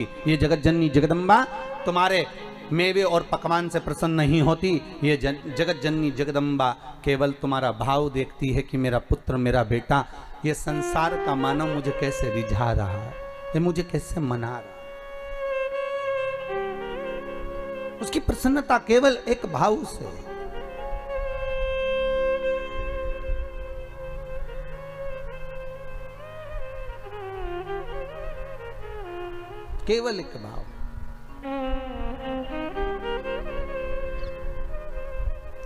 ये जगत जननी जगदम्बा तुम्हारे मेवे और पकवान से प्रसन्न नहीं होती। ये जगत जननी जगदम्बा केवल तुम्हारा भाव देखती है कि मेरा पुत्र मेरा बेटा ये संसार का मानव मुझे कैसे रिझा रहा है, ये मुझे कैसे मना रहा है। उसकी प्रसन्नता केवल एक भाव से, केवल एक भाव।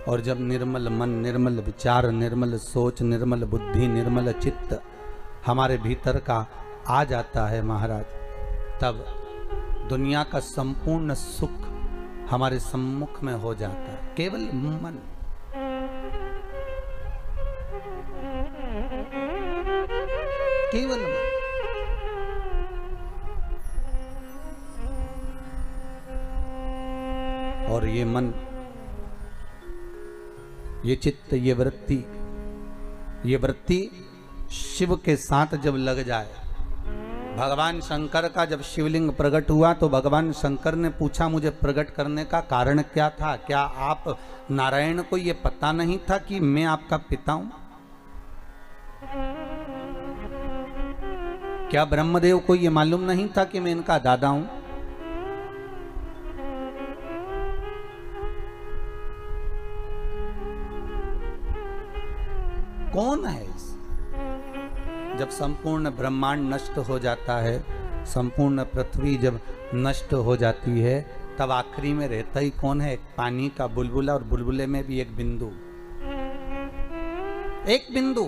और जब निर्मल मन, निर्मल विचार, निर्मल सोच, निर्मल बुद्धि, निर्मल चित्त हमारे भीतर का आ जाता है महाराज, तब दुनिया का संपूर्ण सुख हमारे सम्मुख में हो जाता है। केवल मन, केवल मन। और ये मन, ये चित्त, ये वृत्ति शिव के साथ जब लग जाए। भगवान शंकर का जब शिवलिंग प्रकट हुआ तो भगवान शंकर ने पूछा मुझे प्रकट करने का कारण क्या था? क्या आप नारायण को ये पता नहीं था कि मैं आपका पिता हूं? क्या ब्रह्मदेव को ये मालूम नहीं था कि मैं इनका दादा हूं? कौन है इस? जब संपूर्ण ब्रह्मांड नष्ट हो जाता है, संपूर्ण पृथ्वी जब नष्ट हो जाती है, तब आखिरी में रहता ही कौन है? एक पानी का बुलबुला, और बुलबुले में भी एक बिंदु, एक बिंदु।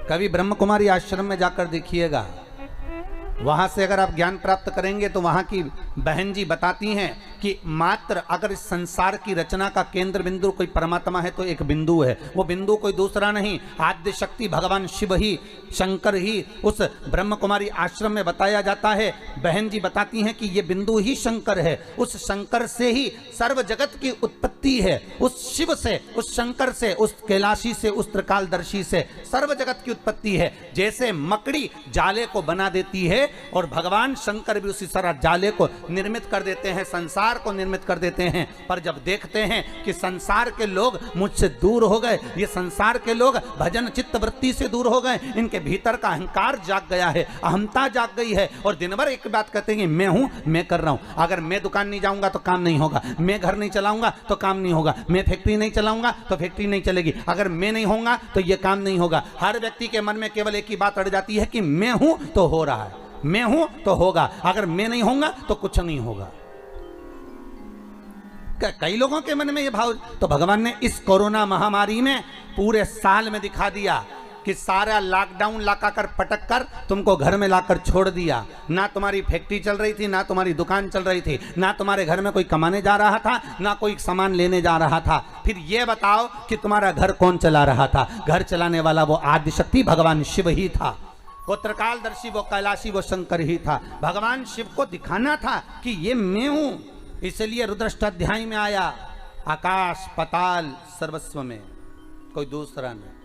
कभी ब्रह्म कुमारी आश्रम में जाकर देखिएगा, वहां से अगर आप ज्ञान प्राप्त करेंगे तो वहां की बहन जी बताती हैं कि मात्र अगर इस संसार की रचना का केंद्र बिंदु कोई परमात्मा है तो एक बिंदु है। वो बिंदु कोई दूसरा नहीं, आद्य शक्ति भगवान शिव ही, शंकर ही। उस ब्रह्म कुमारी आश्रम में बताया जाता है, बहन जी बताती हैं कि ये बिंदु ही शंकर है। उस शंकर से ही सर्व जगत की उत्पत्ति है। उस शिव से, उस शंकर से, उस कैलाशी से, उस त्रिकालदर्शी से सर्व जगत की उत्पत्ति है। जैसे मकड़ी जाले को बना देती है और भगवान शंकर भी उसी तरह जाले को निर्मित कर देते हैं, संसार को निर्मित कर देते हैं। पर जब देखते हैं कि संसार के लोग मुझसे दूर हो गए, ये संसार के लोग भजन चित्त वृत्ति से दूर हो गए, इनके भीतर का अहंकार जाग गया है, अहमता जाग गई है, और दिन भर एक बात कहते हैं कि मैं हूं, मैं कर रहा हूं। अगर मैं दुकान नहीं जाऊंगा तो काम नहीं होगा, मैं घर नहीं चलाऊंगा तो काम नहीं होगा, मैं फैक्ट्री नहीं चलाऊंगा तो फैक्ट्री नहीं चलेगी, अगर मैं नहीं होऊंगा तो यह काम नहीं होगा। हर व्यक्ति के मन में केवल एक ही बात अड़ जाती है कि मैं हूं तो हो रहा है, मैं हूं तो होगा, अगर मैं नहीं होऊंगा तो कुछ नहीं होगा। कई लोगों के मन में ये भाव। तो भगवान ने इस कोरोना महामारी में पूरे साल में दिखा दिया कि सारा लॉकडाउन लाकर पटक कर तुमको घर में लाकर छोड़ दिया। ना तुम्हारी फैक्ट्री चल रही थी, ना तुम्हारी दुकान चल रही थी, ना तुम्हारे घर में कोई कमाने जा रहा था, ना कोई सामान लेने जा रहा था। फिर ये बताओ कि तुम्हारा घर कौन चला रहा था? घर चलाने वाला वो आद्य शक्ति भगवान शिव ही था, वो त्रिकालदर्शी, वो कैलाशी, वो शंकर ही था। भगवान शिव को दिखाना था कि ये मैं हूं। इसलिए रुद्राष्टाध्याय में आया, आकाश पताल सर्वस्व में कोई दूसरा नहीं।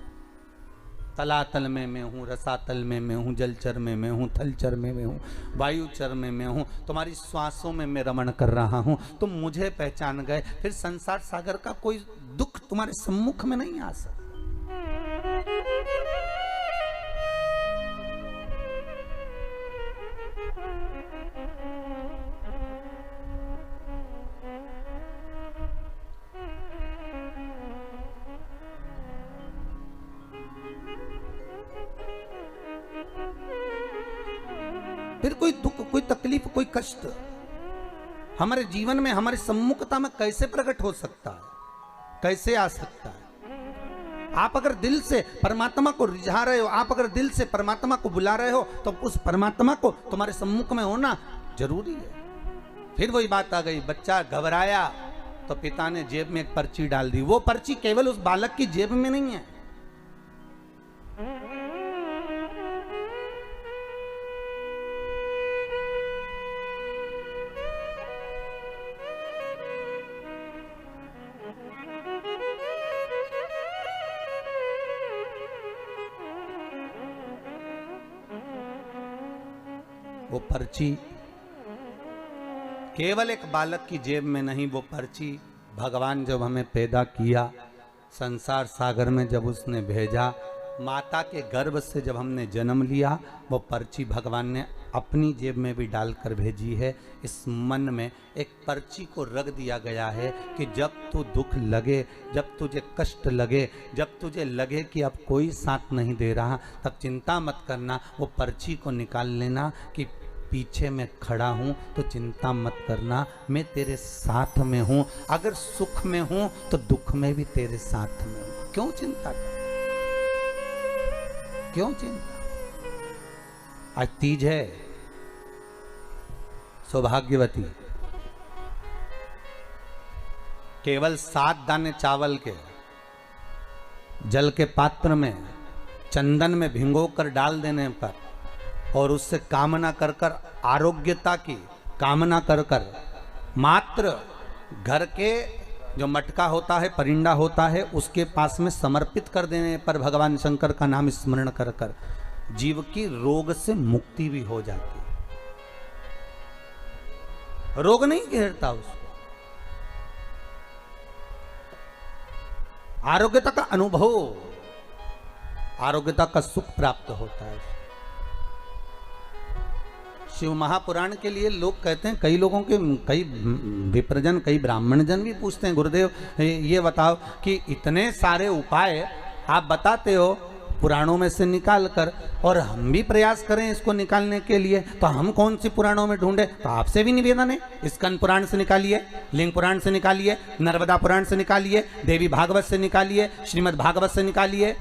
तलातल में मैं हूँ, रसातल में मैं हूँ, जलचर में मैं हूँ, थलचर में मैं हूँ, वायुचर में मैं हूँ, तुम्हारी श्वासों में मैं रमण कर रहा हूँ। तुम मुझे पहचान गए, फिर संसार सागर का कोई दुख तुम्हारे सम्मुख में नहीं आ सकता। फिर कोई दुख, कोई तकलीफ, कोई कष्ट हमारे जीवन में, हमारे सम्मुखता में कैसे प्रकट हो सकता है? कैसे आ सकता है? आप अगर दिल से परमात्मा को रिझा रहे हो, आप अगर दिल से परमात्मा को बुला रहे हो, तो उस परमात्मा को तुम्हारे सम्मुख में होना जरूरी है। फिर वही बात आ गई, बच्चा घबराया तो पिता ने जेब में एक पर्ची डाल दी। वो पर्ची केवल उस बालक की जेब में नहीं है, वो पर्ची केवल एक बालक की जेब में नहीं, वो पर्ची भगवान जब हमें पैदा किया, संसार सागर में जब उसने भेजा, माता के गर्भ से जब हमने जन्म लिया, वो पर्ची भगवान ने अपनी जेब में भी डालकर भेजी है। इस मन में एक पर्ची को रख दिया गया है कि जब तू दुख लगे, जब तुझे कष्ट लगे, जब तुझे लगे कि अब कोई साथ नहीं दे रहा, तब चिंता मत करना, वो पर्ची को निकाल लेना कि पीछे मैं खड़ा हूँ तो चिंता मत करना, मैं तेरे साथ में हूँ। अगर सुख में हूँ तो दुख में भी तेरे साथ में हूँ। क्यों चिंता कर, क्यों चिंता? आज तीज है, सौभाग्यवती केवल 7 दाने चावल के जल के पात्र में चंदन में भिगोकर डाल देने पर और उससे कामना कर कर, आरोग्यता की कामना कर कर, मात्र घर के जो मटका होता है, परिंदा होता है, उसके पास में समर्पित कर देने पर भगवान शंकर का नाम स्मरण कर कर जीव की रोग से मुक्ति भी हो जाती है। रोग नहीं घेरता उसको, आरोग्यता का अनुभव, आरोग्यता का सुख प्राप्त होता है। शिव महापुराण के लिए लोग कहते हैं, कई लोगों के, कई विप्रजन, कई ब्राह्मण जन भी पूछते हैं, गुरुदेव ये बताओ कि इतने सारे उपाय आप बताते हो पुराणों में से निकाल कर, और हम भी प्रयास करें इसको निकालने के लिए, तो हम कौन सी पुराणों में ढूंढे? तो आपसे भी निवेदन है, स्कंद पुराण से निकालिए, लिंग पुराण से निकालिए, नर्मदा पुराण से निकालिए, देवी भागवत से निकालिए, श्रीमद् भागवत से निकालिए,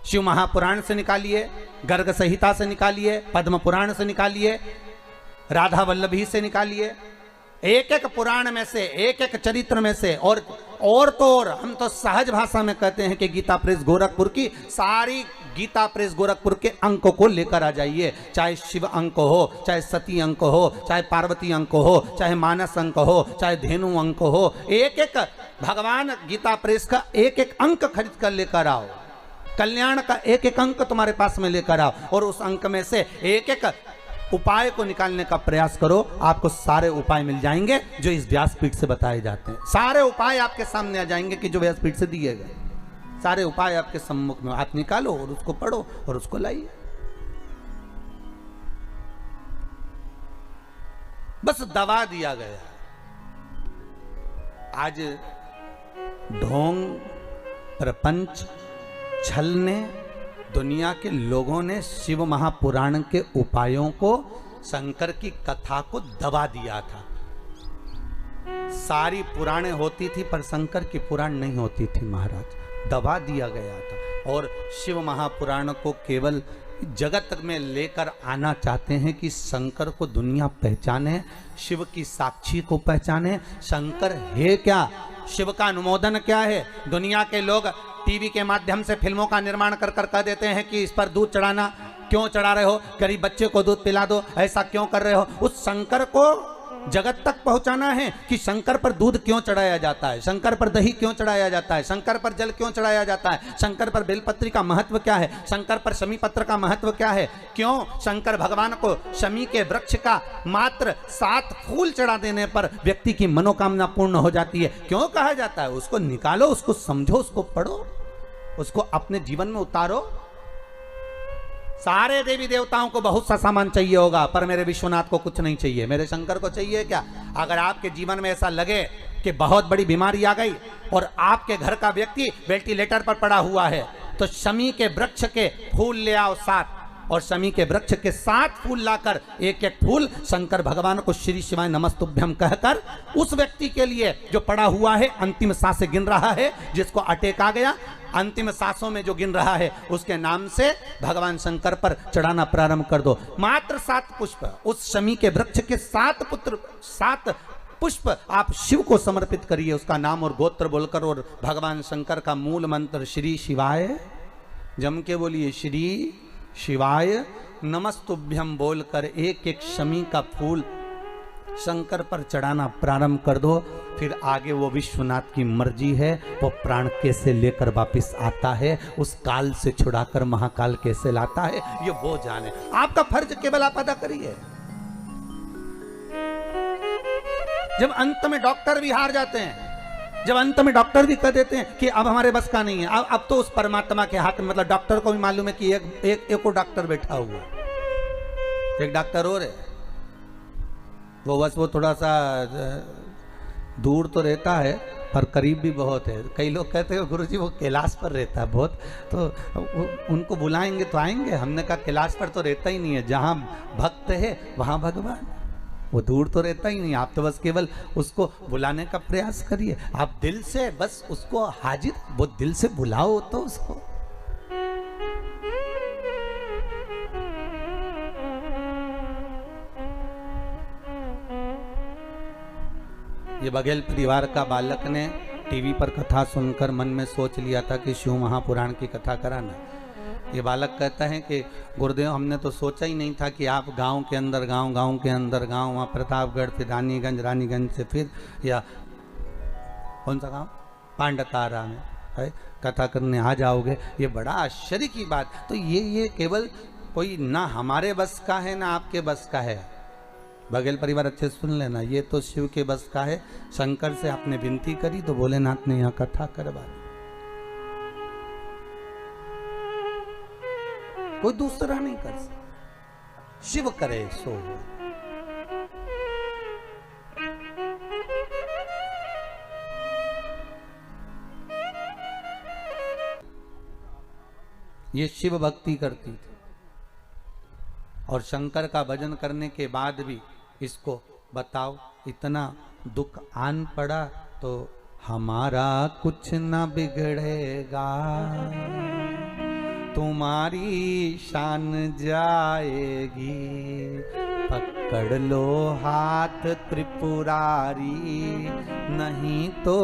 शिव महापुराण से निकालिए, गर्ग संहिता से निकालिए, पद्म पुराण से निकालिए, राधा वल्लभी से निकालिए, एक एक पुराण में से, एक एक चरित्र में से, और तो और हम तो सहज भाषा में कहते हैं कि गीता प्रेस गोरखपुर की सारी गीता प्रेस गोरखपुर के अंकों को लेकर आ जाइए, चाहे शिव अंक हो, चाहे सती अंक हो, चाहे पार्वती अंक हो, चाहे मानस अंक हो, चाहे धेनु अंक हो, एक एक भगवान गीता प्रेस का एक एक अंक खरीद कर लेकर आओ, कल्याण का एक एक अंक तुम्हारे पास में लेकर आओ, और उस अंक में से एक एक उपाय को निकालने का प्रयास करो। आपको सारे उपाय मिल जाएंगे जो इस व्यासपीठ से बताए जाते हैं। सारे उपाय आपके सामने आ जाएंगे कि जो व्यासपीठ से दिए गए, सारे उपाय आपके सम्मुख में, आप निकालो और उसको पढ़ो और उसको लाइए। बस दबा दिया गया। आज ढोंग, प्रपंच, छल ने, दुनिया के लोगों ने शिव महापुराण के उपायों को, शंकर की कथा को दबा दिया था। सारी पुराणें होती थी पर शंकर की पुराण नहीं होती थी महाराज, दबा दिया गया था। और शिव महापुराण को केवल जगत में लेकर आना चाहते हैं कि शंकर को दुनिया पहचाने, शिव की साक्षी को पहचाने। शंकर है क्या, शिव का अनुमोदन क्या है? दुनिया के लोग टीवी के माध्यम से फिल्मों का निर्माण कर कर कह देते हैं कि इस पर दूध चढ़ाना, क्यों चढ़ा रहे हो, गरीब बच्चे को दूध पिला दो, ऐसा क्यों कर रहे हो? उस शंकर को जगत तक पहुंचाना है कि शंकर पर दूध क्यों चढ़ाया जाता है, शंकर पर दही क्यों चढ़ाया जाता है, शंकर पर जल क्यों चढ़ाया जाता है, शंकर पर बेलपत्री का महत्व क्या है, शंकर पर शमी पत्र का महत्व क्या है, क्यों शंकर भगवान को शमी के वृक्ष का मात्र 7 फूल चढ़ा देने पर व्यक्ति की मनोकामना पूर्ण हो जाती है, क्यों कहा जाता है? उसको निकालो, उसको समझो, उसको पढ़ो, उसको अपने जीवन में उतारो। सारे देवी देवताओं को बहुत सा सामान चाहिए होगा, पर मेरे विश्वनाथ को कुछ नहीं चाहिए, मेरे शंकर को चाहिए क्या? अगर आपके जीवन में ऐसा लगे कि बहुत बड़ी बीमारी आ गई और आपके घर का व्यक्ति वेंटिलेटर पर पड़ा हुआ है, तो शमी के वृक्ष के फूल ले आओ 7, और शमी के वृक्ष के 7 फूल लाकर एक एक फूल शंकर भगवान को श्री शिवाय नमस्तुभ्यम कहकर उस व्यक्ति के लिए जो पड़ा हुआ है, अंतिम सांसें गिन रहा है, जिसको अटैक आ गया, अंतिम सांसों में जो गिन रहा है, उसके नाम से भगवान शंकर पर चढ़ाना प्रारंभ कर दो। मात्र 7 पुष्प, उस शमी के वृक्ष के 7 पुष्प आप शिव को समर्पित करिए, उसका नाम और गोत्र बोलकर, और भगवान शंकर का मूल मंत्र श्री शिवाय, जम के बोलिए श्री शिवाय नमस्तुभ्यम बोलकर एक एक शमी का फूल शंकर पर चढ़ाना प्रारंभ कर दो। फिर आगे वो विश्वनाथ की मर्जी है, वो प्राण कैसे लेकर वापस आता है, उस काल से छुड़ाकर महाकाल कैसे लाता है, ये वो जाने। आपका फर्ज केवल आप अदा करिए। जब अंत में डॉक्टर भी हार जाते हैं, जब अंत में डॉक्टर भी कह देते हैं कि अब हमारे बस का नहीं है, अब तो उस परमात्मा के हाथ में, मतलब डॉक्टर को भी मालूम है कि एक और डॉक्टर बैठा हुआ, एक डॉक्टर और है, वो बस वो थोड़ा सा दूर तो रहता है पर करीब भी बहुत है। कई लोग कहते हैं गुरुजी वो कैलाश पर रहता है बहुत, तो उनको बुलाएंगे तो आएंगे। हमने कहा कैलाश पर तो रहता ही नहीं है, जहाँ भक्त है वहाँ भगवान, वो दूर तो रहता ही नहीं। आप तो बस केवल उसको बुलाने का प्रयास करिए, आप दिल से बस उसको हाजिर, वो दिल से बुलाओ तो उसको। ये बघेल परिवार का बालक ने टीवी पर कथा सुनकर मन में सोच लिया था कि शिव महापुराण की कथा कराना। ये बालक कहता है कि गुरुदेव हमने तो सोचा ही नहीं था कि आप गांव के अंदर गांव के अंदर गांव, वहाँ प्रतापगढ़ फिर रानीगंज से फिर या कौन सा गांव पांडतारा में है कथा करने आ जाओगे। ये बड़ा आश्चर्य की बात। तो ये केवल कोई ना हमारे बस का है ना आपके बस का है। बघेल परिवार अच्छे सुन लेना, ये तो शिव के बस का है। शंकर से आपने विनती करी तो भोलेनाथ ने यहाँ कथा करवा दी, कोई दूसरा नहीं कर सकता, शिव करे सो। ये शिव भक्ति करती थी और शंकर का भजन करने के बाद भी इसको बताओ इतना दुख आन पड़ा तो हमारा कुछ ना बिगड़ेगा, तुम्हारी शान जाएगी, पकड़ लो हाथ त्रिपुरारी, नहीं तो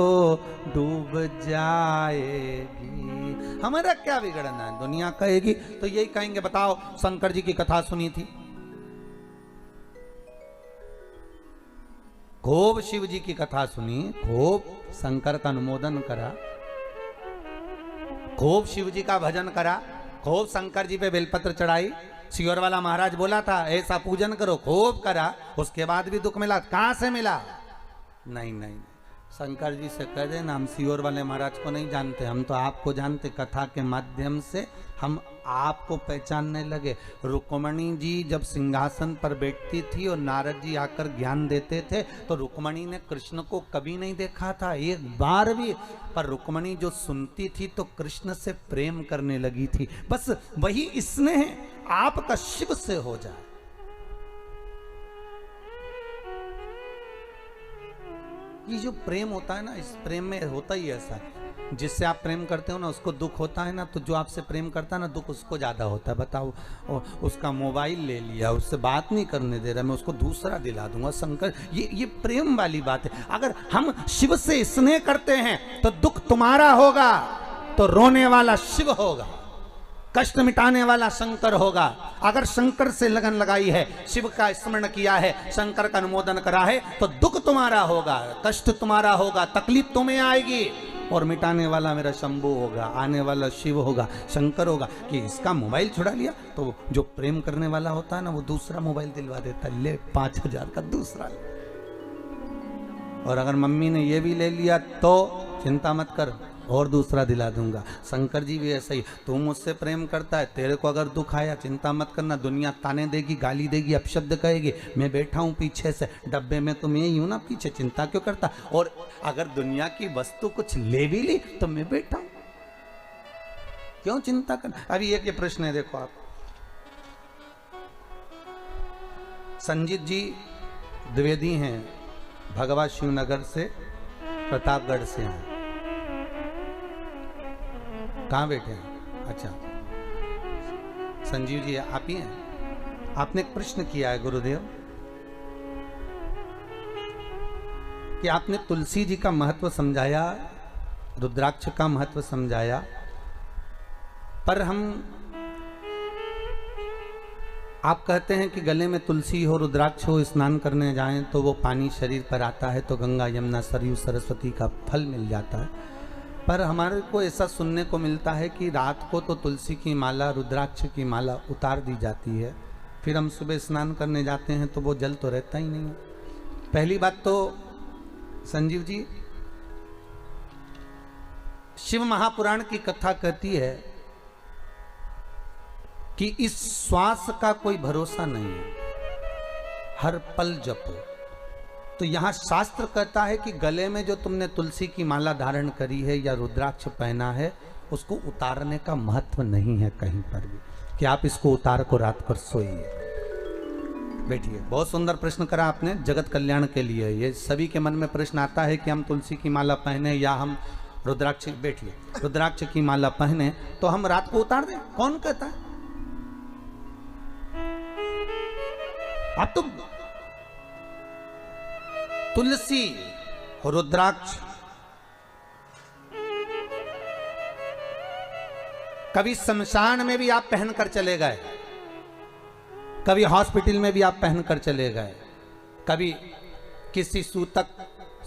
डूब जाएगी। हमारा क्या बिगड़ना है, दुनिया कहेगी तो यही कहेंगे बताओ शंकर जी की कथा सुनी थी, खूब शिव जी की कथा सुनी, खूब शंकर का अनुमोदन करा, खूब शिव जी का भजन करा, खूब शंकर जी पे बेलपत्र चढ़ाई, सियोर वाला महाराज बोला था ऐसा पूजन करो, खूब करा, उसके बाद भी दुख मिला। कहां से मिला? नहीं, शंकर जी से कह देना हम सियोर वाले महाराज को नहीं जानते, हम तो आपको जानते। कथा के माध्यम से हम आपको पहचानने लगे। रुक्मणी जी जब सिंहासन पर बैठती थी और नारद जी आकर ज्ञान देते थे तो रुक्मणी ने कृष्ण को कभी नहीं देखा था एक बार भी, पर रुक्मणी जो सुनती थी तो कृष्ण से प्रेम करने लगी थी। बस वही स्नेह आपका शिव से हो जाए। ये जो प्रेम होता है ना, इस प्रेम में होता ही ऐसा, जिससे आप प्रेम करते हो ना उसको दुख होता है ना, तो जो आपसे प्रेम करता है ना दुख उसको ज्यादा होता है। बताओ उसका मोबाइल ले लिया, उससे बात नहीं करने दे रहा, मैं उसको दूसरा दिला दूंगा। शंकर ये प्रेम वाली बात है। अगर हम शिव से स्नेह करते हैं तो दुख तुम्हारा होगा, तो रोने वाला शिव होगा, कष्ट मिटाने वाला शंकर होगा। अगर शंकर से लगन लगाई है, शिव का स्मरण किया है, शंकर का अनुमोदन करा है, तो दुख तुम्हारा होगा, कष्ट तुम्हारा होगा, तकलीफ तुम्हें आएगी, और मिटाने वाला मेरा शंभू होगा, आने वाला शिव होगा, शंकर होगा। कि इसका मोबाइल छुड़ा लिया तो जो प्रेम करने वाला होता है ना वो दूसरा मोबाइल दिलवा देता है, ले 5000 का दूसरा। और अगर मम्मी ने ये भी ले लिया तो चिंता मत कर, और दूसरा दिला दूंगा। शंकर जी भी ऐसा ही, तू मुझसे प्रेम करता है, तेरे को अगर दुख आया चिंता मत करना, दुनिया ताने देगी, गाली देगी, अपशब्द कहेगी, मैं बैठा हूं पीछे से, डब्बे में तो मैं ही हूं ना पीछे, चिंता क्यों करता। और अगर दुनिया की वस्तु कुछ ले भी ली तो मैं बैठा हूं, क्यों चिंता करना। अभी एक ये प्रश्न है, देखो आप, संजीत जी द्विवेदी हैं, भगवा शिवनगर से, प्रतापगढ़ से हैं। कहाँ बैठे हैं? अच्छा, संजीव जी आप ही हैं। आपने एक प्रश्न किया है गुरुदेव कि आपने तुलसी जी का महत्व समझाया, रुद्राक्ष का महत्व समझाया, पर आप कहते हैं कि गले में तुलसी हो, रुद्राक्ष हो, स्नान करने जाएं तो वो पानी शरीर पर आता है तो गंगा यमुना सरयू सरस्वती का फल मिल जाता है। पर हमारे को ऐसा सुनने को मिलता है कि रात को तो तुलसी की माला, रुद्राक्ष की माला उतार दी जाती है, फिर हम सुबह स्नान करने जाते हैं तो वो जल तो रहता ही नहीं है। पहली बात तो संजीव जी, शिव महापुराण की कथा कहती है कि इस श्वास का कोई भरोसा नहीं है, हर पल जपो। तो यहां शास्त्र कहता है कि गले में जो तुमने तुलसी की माला धारण करी है या रुद्राक्ष पहना है, उसको उतारने का महत्व नहीं है कहीं पर भी, कि आप इसको उतार को रात पर सोइए। बैठिए। बहुत सुंदर प्रश्न करा आपने, जगत कल्याण के लिए। ये सभी के मन में प्रश्न आता है कि हम तुलसी की माला पहने या हम रुद्राक्ष। बैठिए। रुद्राक्ष की माला पहने तो हम रात को उतार दें? कौन कहता है? आप तो तुलसी रुद्राक्ष कभी शमशान में भी आप पहनकर चले गए, कभी हॉस्पिटल में भी आप पहनकर चले गए, कभी किसी सूतक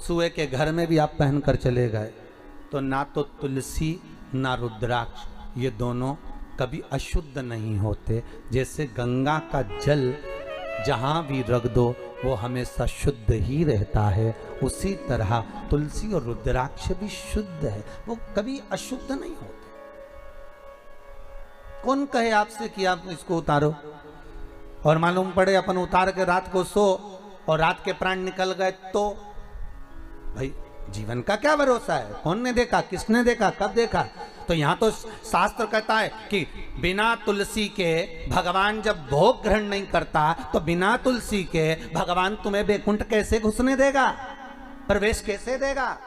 सुए के घर में भी आप पहनकर चले गए, तो ना तो तुलसी ना रुद्राक्ष ये दोनों कभी अशुद्ध नहीं होते। जैसे गंगा का जल जहाँ भी रख दो वो हमेशा शुद्ध ही रहता है, उसी तरह तुलसी और रुद्राक्ष भी शुद्ध है, वो कभी अशुद्ध नहीं होते। कौन कहे आपसे कि आप इसको उतारो और मालूम पड़े अपन उतार के रात को सो और रात के प्राण निकल गए तो? भाई जीवन का क्या भरोसा है? कौन ने देखा, किसने देखा, कब देखा? तो यहां तो शास्त्र कहता है कि बिना तुलसी के भगवान जब भोग ग्रहण नहीं करता तो बिना तुलसी के भगवान तुम्हें बैकुंठ कैसे घुसने देगा, प्रवेश कैसे देगा?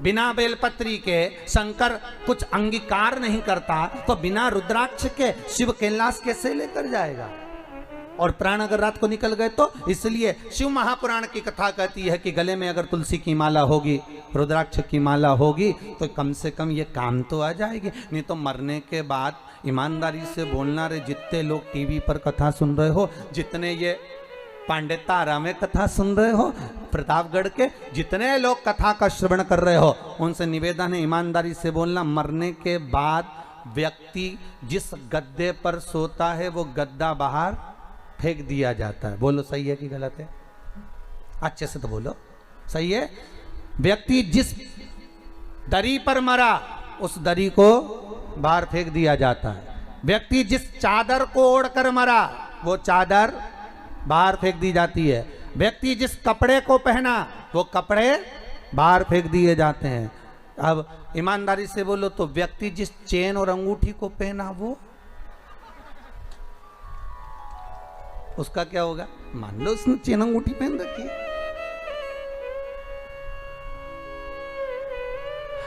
बिना बेलपत्री के शंकर कुछ अंगीकार नहीं करता तो बिना रुद्राक्ष के शिव कैलाश कैसे लेकर जाएगा? और प्राण अगर रात को निकल गए तो? इसलिए शिव महापुराण की कथा कहती है कि गले में अगर तुलसी की माला होगी, रुद्राक्ष की माला होगी, तो कम से कम ये काम तो आ जाएगी। नहीं तो मरने के बाद ईमानदारी से बोलना रे, जितने लोग टीवी पर कथा सुन रहे हो, जितने ये पांडे तारा में कथा सुन रहे हो, प्रतापगढ़ के जितने लोग कथा का श्रवण कर रहे हो, उनसे निवेदन है ईमानदारी से बोलना, मरने के बाद व्यक्ति जिस गद्दे पर सोता है वो गद्दा बाहर फेंक दिया जाता है। बोलो सही है कि गलत है? अच्छे से तो बोलो। सही है? व्यक्ति जिस दरी पर मरा उस दरी को बाहर फेंक दिया जाता है। व्यक्ति जिस चादर को ओढ़कर मरा वो चादर बाहर फेंक दी जाती है। व्यक्ति जिस कपड़े को पहना वो कपड़े बाहर फेंक दिए जाते हैं। अब ईमानदारी से बोलो तो व्यक्ति जिस चेन और अंगूठी को पहना वो, उसका क्या होगा? मान लो उसने चेन अंगूठी पहन रखी है।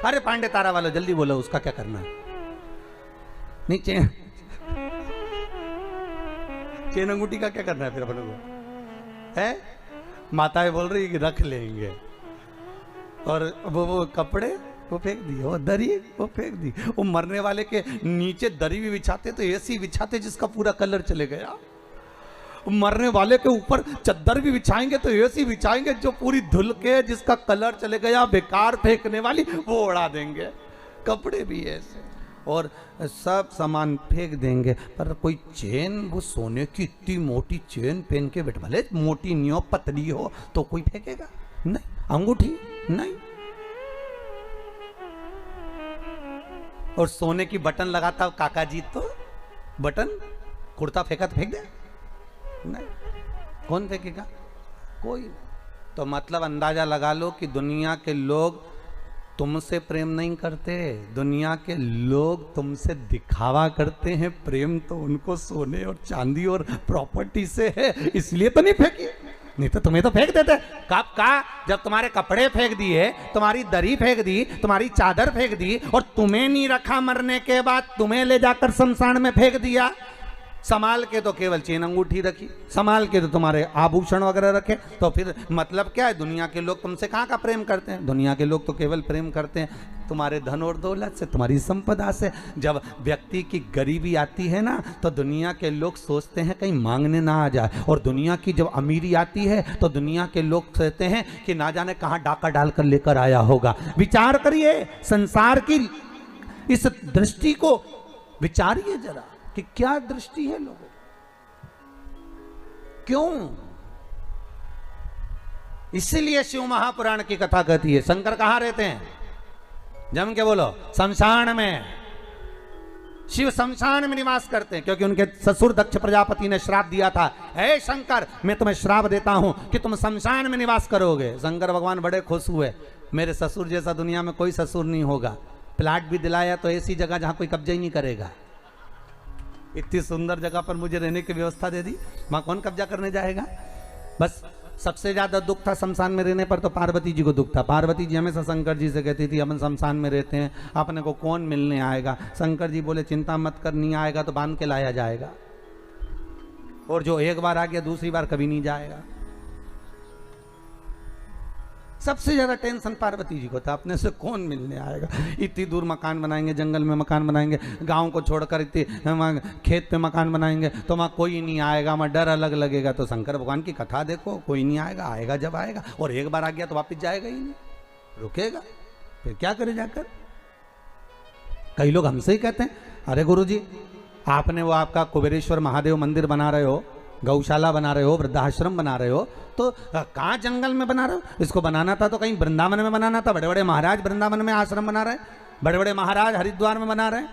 अरे पांडे तारा वालों जल्दी बोलो, उसका क्या करना है? नहीं चेन अंगूठी का क्या करना है फिर अपने को? है माताएं बोल रही है कि रख लेंगे, और वो कपड़े वो फेंक दिए, वो दरी वो फेंक दी। वो मरने वाले के नीचे दरी भी बिछाते तो ऐसी बिछाते जिसका पूरा कलर चले गया। मरने वाले के ऊपर चद्दर भी बिछाएंगे तो ऐसी बिछाएंगे जो पूरी धुल के जिसका कलर चले गया, बेकार फेंकने वाली, वो उड़ा देंगे। कपड़े भी ऐसे और सब सामान फेंक देंगे। पर कोई चेन, वो सोने की इतनी मोटी चेन पहन के बैठ, भले मोटी नहीं हो पतली हो तो कोई फेंकेगा नहीं। अंगूठी नहीं। और सोने की बटन लगाता काका जी तो बटन कुर्ता फेंका तो फेंक दे? नहीं। कौन फेंकेगा? कोई। तो मतलब अंदाजा लगा लो कि दुनिया के लोग तुमसे प्रेम नहीं करते, दुनिया के लोग तुमसे दिखावा करते हैं। प्रेम तो उनको सोने और चांदी और प्रॉपर्टी से है, इसलिए तो नहीं फेंकी, नहीं तो तुम्हें तो फेंक देते। कब का? जब तुम्हारे कपड़े फेंक दिए, तुम्हारी दरी फेंक दी, तुम्हारी चादर फेंक दी, और तुम्हें नहीं रखा मरने के बाद, तुम्हें ले जाकर शमशान में फेंक दिया। संभाल के तो केवल चेन अंगूठी रखी, संभाल के तो तुम्हारे आभूषण वगैरह रखे, तो फिर मतलब क्या है? दुनिया के लोग तुमसे कहाँ का प्रेम करते हैं? दुनिया के लोग तो केवल प्रेम करते हैं तुम्हारे धन और दौलत से, तुम्हारी संपदा से। जब व्यक्ति की गरीबी आती है ना, तो दुनिया के लोग सोचते हैं कहीं मांगने ना आ जाए, और दुनिया की जब अमीरी आती है तो दुनिया के लोग सोचते हैं कि ना जाने कहाँ डाका डालकर लेकर आया होगा। विचार करिए, संसार की इस दृष्टि को विचारिए जरा कि क्या दृष्टि है लोगों। क्यों इसीलिए शिव महापुराण की कथा कहती है शंकर कहाँ रहते हैं, जम के बोलो, शमशान में। शिव शमशान में निवास करते हैं क्योंकि उनके ससुर दक्ष प्रजापति ने श्राप दिया था, हे शंकर मैं तुम्हें श्राप देता हूं कि तुम शमशान में निवास करोगे। शंकर भगवान बड़े खुश हुए, मेरे ससुर जैसा दुनिया में कोई ससुर नहीं होगा। प्लाट भी दिलाया तो ऐसी जगह जहां कोई कब्जा ही नहीं करेगा। इतनी सुंदर जगह पर मुझे रहने की व्यवस्था दे दी, वहां कौन कब्जा करने जाएगा। बस सबसे ज्यादा दुख था शमशान में रहने पर तो पार्वती जी को दुख था। पार्वती जी हमेशा शंकर जी से कहती थी अपन शमशान में रहते हैं, अपने को कौन मिलने आएगा। शंकर जी बोले चिंता मत कर, नहीं आएगा तो बांध के लाया जाएगा, और जो एक बार आ गया दूसरी बार कभी नहीं जाएगा। सबसे ज्यादा टेंशन पार्वती जी को था, अपने से कौन मिलने आएगा। इतनी दूर मकान बनाएंगे, जंगल में मकान बनाएंगे, गांव को छोड़कर इतने खेत पे मकान बनाएंगे तो वहाँ कोई नहीं आएगा, वहाँ डर अलग लगेगा। तो शंकर भगवान की कथा देखो, कोई नहीं आएगा, आएगा जब आएगा, और एक बार आ गया तो वापस जाएगा ही नहीं, रुकेगा, फिर क्या करे जाकर। कई लोग हमसे ही कहते हैं, अरे गुरुजी आपने वो आपका कुबेरेश्वर महादेव मंदिर बना रहे हो, गौशाला बना रहे हो, वृद्धाश्रम बना रहे हो, तो कहाँ जंगल में बना रहे हो। इसको बनाना था तो कहीं वृंदावन में बनाना था। बड़े बड़े महाराज वृंदावन में आश्रम बना रहे हैं, बड़े बड़े महाराज हरिद्वार में बना रहे हैं।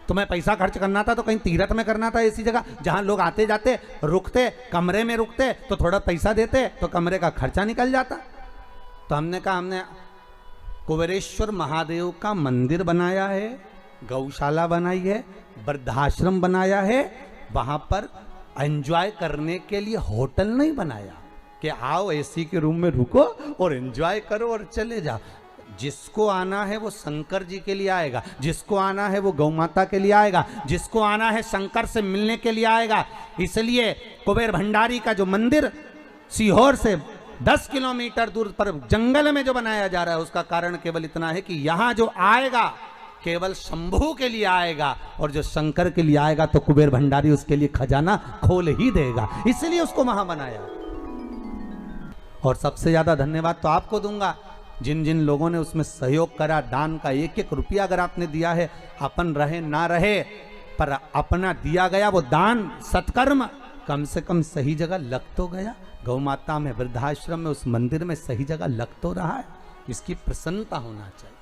तुम्हें पैसा खर्च करना था तो कहीं तीर्थ में करना था, ऐसी जगह जहाँ लोग आते जाते रुकते, कमरे में रुकते तो थोड़ा पैसा देते तो कमरे का खर्चा निकल जाता। तो हमने कहा हमने कुबेरेश्वर महादेव का मंदिर बनाया है, गौशाला बनाई है, वृद्धाश्रम बनाया है, वहां पर एंजॉय करने के लिए होटल नहीं बनाया कि आओ एसी के रूम में रुको और एंजॉय करो और चले जाओ। जिसको आना है वो शंकर जी के लिए आएगा, जिसको आना है वो गौ माता के लिए आएगा, जिसको आना है शंकर से मिलने के लिए आएगा। इसलिए कुबेर भंडारी का जो मंदिर सीहोर से 10 किलोमीटर दूर पर जंगल में जो बनाया जा रहा है, उसका कारण केवल इतना है कि यहाँ जो आएगा केवल शंभू के लिए आएगा, और जो शंकर के लिए आएगा तो कुबेर भंडारी उसके लिए खजाना खोल ही देगा, इसलिए उसको वहां बनाया। और सबसे ज्यादा धन्यवाद तो आपको दूंगा, जिन जिन लोगों ने उसमें सहयोग करा, दान का एक एक रुपया अगर आपने दिया है, अपन रहे ना रहे पर अपना दिया गया वो दान सत्कर्म कम से कम सही जगह लग तो गया। गौ माता में, वृद्धाश्रम में, उस मंदिर में सही जगह लग तो रहा है। इसकी प्रसन्नता होना चाहिए,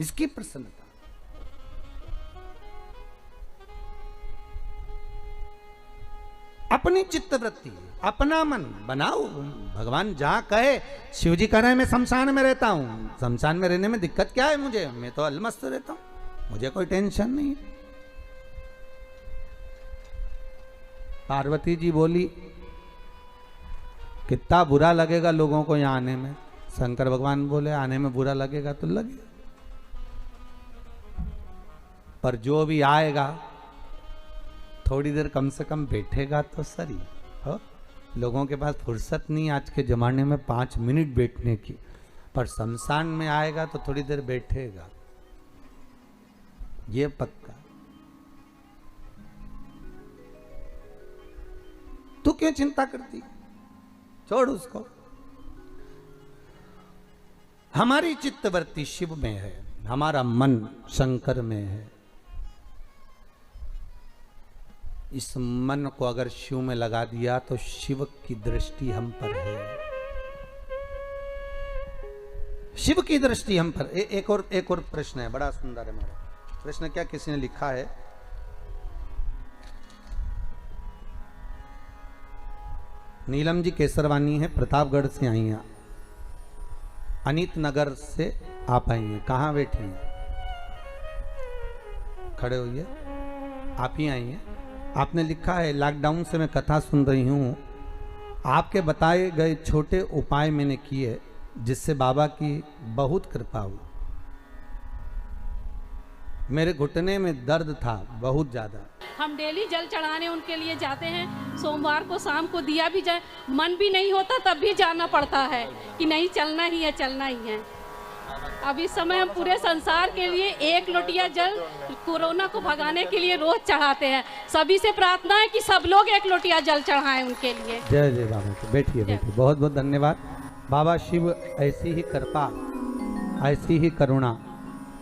इसकी प्रसन्नता। अपनी चित्तवृत्ति, अपना मन बनाओ। भगवान जहां कहे, शिव जी कह रहे हैं मैं शमशान में रहता हूं, शमशान में रहने में दिक्कत क्या है मुझे, मैं तो अलमस्त रहता हूं, मुझे कोई टेंशन नहीं है। पार्वती जी बोली कितना बुरा लगेगा लोगों को यहां आने में। शंकर भगवान बोले आने में बुरा लगेगा तो लगे, पर जो भी आएगा थोड़ी देर कम से कम बैठेगा तो सही हो। लोगों के पास फुर्सत नहीं आज के जमाने में 5 मिनट बैठने की, पर शमशान में आएगा तो थोड़ी देर बैठेगा, ये पक्का। तू क्यों चिंता करती, छोड़ उसको। हमारी चित्तवृत्ति शिव में है, हमारा मन शंकर में है। इस मन को अगर शिव में लगा दिया तो शिव की दृष्टि हम पर है, शिव की दृष्टि हम पर। एक और प्रश्न है, बड़ा सुंदर है मेरा प्रश्न। क्या किसी ने लिखा है, नीलम जी केसरवानी है, प्रतापगढ़ से आई हैं, अनीत नगर से आप आई हैं। कहाँ बैठी हैं, खड़े होइए, आप ही आई हैं। आपने लिखा है लॉकडाउन से मैं कथा सुन रही हूँ, आपके बताए गए छोटे उपाय मैंने किए जिससे बाबा की बहुत कृपा हुई। मेरे घुटने में दर्द था बहुत ज़्यादा। हम डेली जल चढ़ाने उनके लिए जाते हैं, सोमवार को शाम को दिया भी जाए, मन भी नहीं होता तब भी जाना पड़ता है कि नहीं चलना ही है, चलना ही है। अब इस समय हम पूरे संसार के लिए 1 लोटिया जल कोरोना को भगाने के लिए रोज चढ़ाते हैं। सभी से प्रार्थना है कि सब लोग 1 लोटिया जल चढ़ाएं उनके लिए। जय जय बाबा। बैठिए बैठिए, बहुत बहुत धन्यवाद। बाबा शिव ऐसी ही कृपा, ऐसी ही करुणा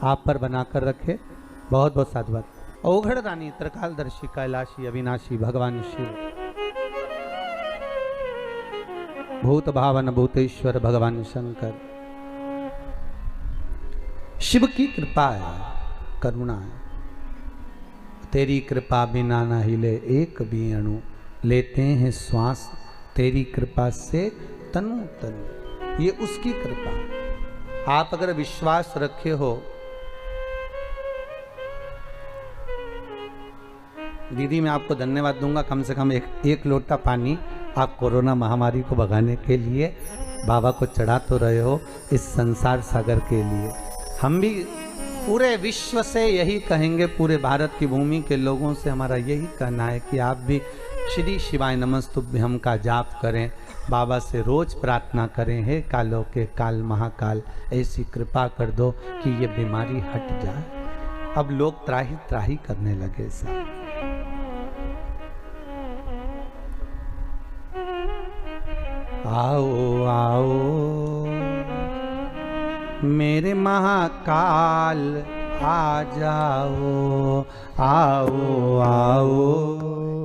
आप पर बनाकर रखे। बहुत बहुत साधुवाद। ओघड़ रानी, त्रिकालदर्शी, कैलाशी, अविनाशी भगवान शिव। भूत भावन भूतेश्वर भगवान शंकर। शिव की कृपा है, करुणा है। तेरी कृपा बिना न हिले एक भी अणु, लेते हैं श्वास तेरी कृपा से तनु तनु। ये उसकी कृपा। आप अगर विश्वास रखे हो, दीदी मैं आपको धन्यवाद दूंगा, कम से कम एक लोटा पानी आप कोरोना महामारी को भगाने के लिए बाबा को चढ़ा तो रहे हो, इस संसार सागर के लिए। हम भी पूरे विश्व से यही कहेंगे, पूरे भारत की भूमि के लोगों से हमारा यही कहना है कि आप भी श्री शिवाय नमस्तुभ्यम का जाप करें, बाबा से रोज प्रार्थना करें, हे कालों के काल महाकाल ऐसी कृपा कर दो कि ये बीमारी हट जाए। अब लोग त्राही त्राही करने लगे साहब। आओ आओ मेरे महाकाल आ जाओ, आओ आओ।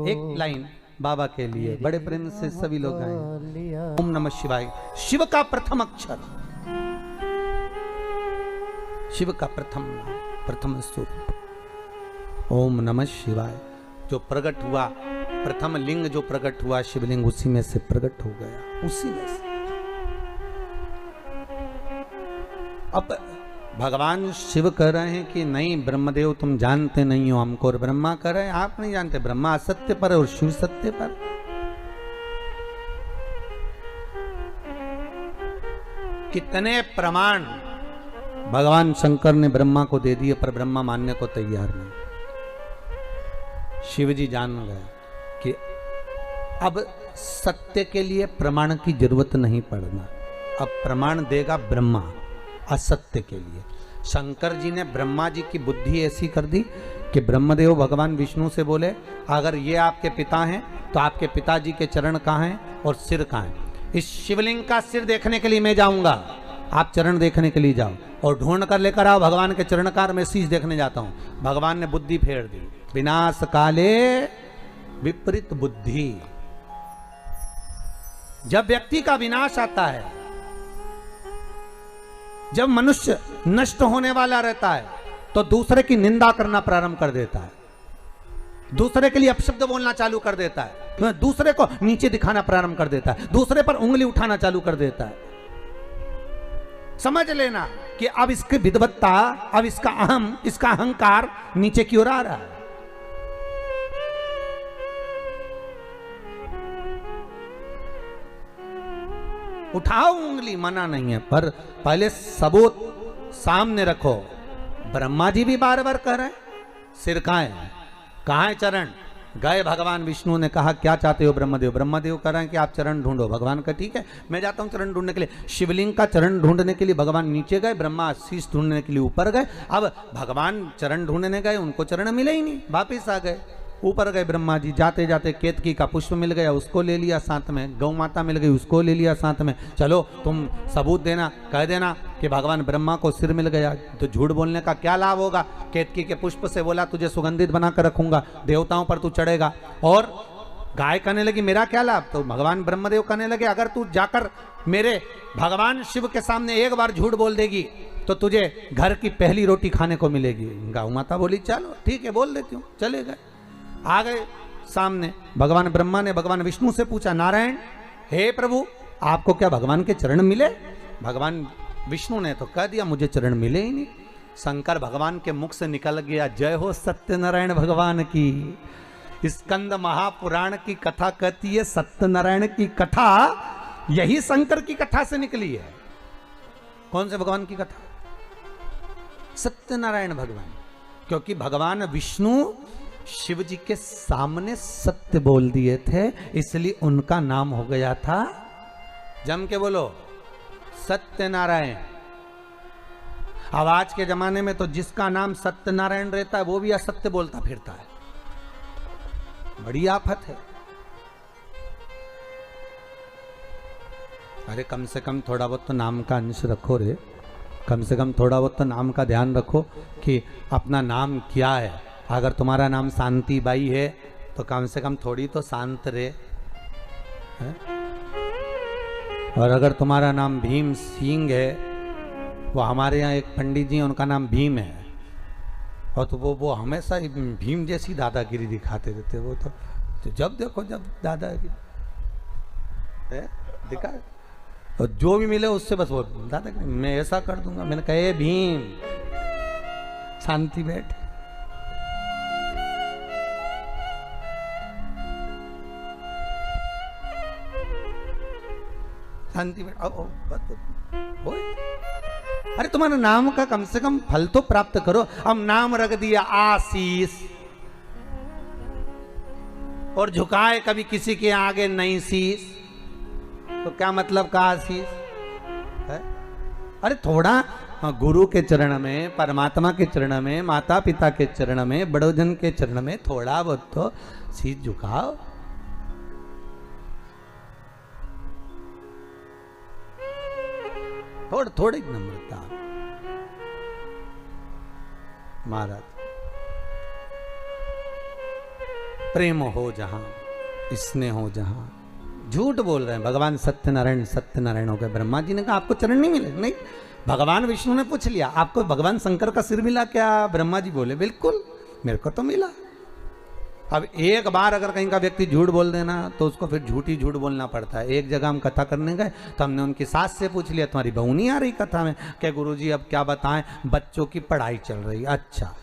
एक लाइन बाबा के लिए बड़े प्रेम से सभी लोग गाएं। ओम नमः शिवाय। शिव का प्रथम अक्षर, शिव का प्रथम स्वरूप ओम नमः शिवाय। जो प्रकट हुआ, प्रथम लिंग जो प्रकट हुआ शिवलिंग, उसी में से प्रकट हो गया, उसी में से। अब भगवान शिव कह रहे हैं कि नहीं ब्रह्मदेव तुम जानते नहीं हो हमको, और ब्रह्मा कह रहे हैं आप नहीं जानते, ब्रह्मा असत्य पर और शिव सत्य पर। कितने प्रमाण भगवान शंकर ने ब्रह्मा को दे दिए, पर ब्रह्मा मानने को तैयार नहीं। शिव जी जान गए कि अब सत्य के लिए प्रमाण की जरूरत नहीं पड़ना, अब प्रमाण देगा ब्रह्मा असत्य के लिए। शंकर जी ने ब्रह्मा जी की बुद्धि ऐसी कर दी कि ब्रह्मदेव भगवान विष्णु से बोले अगर ये आपके पिता हैं तो आपके पिताजी के चरण कहाँ हैं और सिर कहाँ है। इस शिवलिंग का सिर देखने के लिए मैं जाऊंगा, आप चरण देखने के लिए जाओ और ढूंढ कर लेकर आओ भगवान के चरणकार, मैं शीश देखने जाता हूं। भगवान ने बुद्धि फेर दी। विनाश काले विपरीत बुद्धि। जब व्यक्ति का विनाश आता है, जब मनुष्य नष्ट होने वाला रहता है, तो दूसरे की निंदा करना प्रारंभ कर देता है, दूसरे के लिए अपशब्द बोलना चालू कर देता है, दूसरे को नीचे दिखाना प्रारंभ कर देता है, दूसरे पर उंगली उठाना चालू कर देता है। समझ लेना कि अब इसकी विद्वत्ता, अब इसका अहम, इसका अहंकार नीचे की ओर आ रहा है। उठाओ उंगली, मना नहीं है, पर पहले सबूत सामने रखो। ब्रह्मा जी भी बार बार कह रहे हैं सिर कहाँ है, कहाँ है चरण। गए भगवान विष्णु ने कहा क्या चाहते हो ब्रह्मदेव। ब्रह्मदेव कह रहे हैं कि आप चरण ढूंढो। भगवान का ठीक है मैं जाता हूँ चरण ढूंढने के लिए। शिवलिंग का चरण ढूंढने के लिए भगवान नीचे गए, ब्रह्मा शीश ढूंढने के लिए ऊपर गए। अब भगवान चरण ढूंढने गए, उनको चरण मिले ही नहीं, वापिस आ गए। ऊपर गए ब्रह्मा जी, जाते जाते केतकी का पुष्प मिल गया, उसको ले लिया साथ में। गौ माता मिल गई, उसको ले लिया साथ में। चलो तुम सबूत देना, कह देना कि भगवान ब्रह्मा को सिर मिल गया। तो झूठ बोलने का क्या लाभ होगा। केतकी के पुष्प से बोला तुझे सुगंधित बनाकर रखूंगा, देवताओं पर तू चढ़ेगा। और गाय कहने लगी मेरा क्या लाभ। तो भगवान ब्रह्मदेव कहने लगे अगर तू जाकर मेरे भगवान शिव के सामने एक बार झूठ बोल देगी तो तुझे घर की पहली रोटी खाने को मिलेगी। गौ माता बोली चलो ठीक है बोल देती हूँ। चले गए, आ गए सामने। भगवान ब्रह्मा ने भगवान विष्णु से पूछा नारायण हे प्रभु आपको क्या भगवान के चरण मिले। भगवान विष्णु ने तो कह दिया मुझे चरण मिले ही नहीं। शंकर भगवान के मुख से निकल गया जय हो सत्यनारायण भगवान की। स्कंद महापुराण की कथा कहती है सत्यनारायण की कथा यही शंकर की कथा से निकली है। कौन से भगवान की कथा? सत्यनारायण भगवान। क्योंकि भगवान विष्णु शिव जी के सामने सत्य बोल दिए थे, इसलिए उनका नाम हो गया था, जम के बोलो, सत्यनारायण। अब आज के जमाने में तो जिसका नाम सत्यनारायण रहता है वो भी असत्य बोलता फिरता है। बड़ी आफत है। अरे कम से कम थोड़ा बहुत तो नाम का अंश रखो रे, कम से कम थोड़ा बहुत तो नाम का ध्यान रखो कि अपना नाम क्या है। अगर तुम्हारा नाम शांति बाई है तो कम से कम थोड़ी तो शांत रहे। और अगर तुम्हारा नाम भीम सिंह है, वो हमारे यहाँ एक पंडित जी हैं, उनका नाम भीम है, और तो वो हमेशा ही भीम जैसी दादागिरी दिखाते रहते। वो तो जब देखो जब दादागिरी दिखा, और जो भी मिले उससे बस वो दादागिरी, मैं ऐसा कर दूंगा। मैंने कहा ए भीम शांति बैठ। शांति बैठ। अरे तुम्हारे नाम का कम से कम फल तो प्राप्त करो। अब नाम रख दिया आशीष, और झुकाए कभी किसी के आगे नहीं शीश, तो क्या मतलब का आशीष है? अरे थोड़ा गुरु के चरण में, परमात्मा के चरण में, माता पिता के चरण में, बड़ोजन के चरण में थोड़ा बहुत तो शीश झुकाओ। थोड़ी नम्रता। महाराज प्रेम हो जहां, स्नेह हो जहां। झूठ बोल रहे हैं भगवान सत्यनारायण हो गए। ब्रह्मा जी ने कहा आपको चरण नहीं मिले? नहीं। भगवान विष्णु ने पूछ लिया आपको भगवान शंकर का सिर मिला क्या? ब्रह्मा जी बोले बिल्कुल मेरे को तो मिला। अब एक बार अगर कहीं का व्यक्ति झूठ बोल देना तो उसको फिर झूठ बोलना पड़ता है। एक जगह हम कथा करने गए तो हमने उनकी सास से पूछ लिया तुम्हारी बहू नहीं आ रही कथा में? क्या गुरुजी अब क्या बताएं, बच्चों की पढ़ाई चल रही। अच्छा,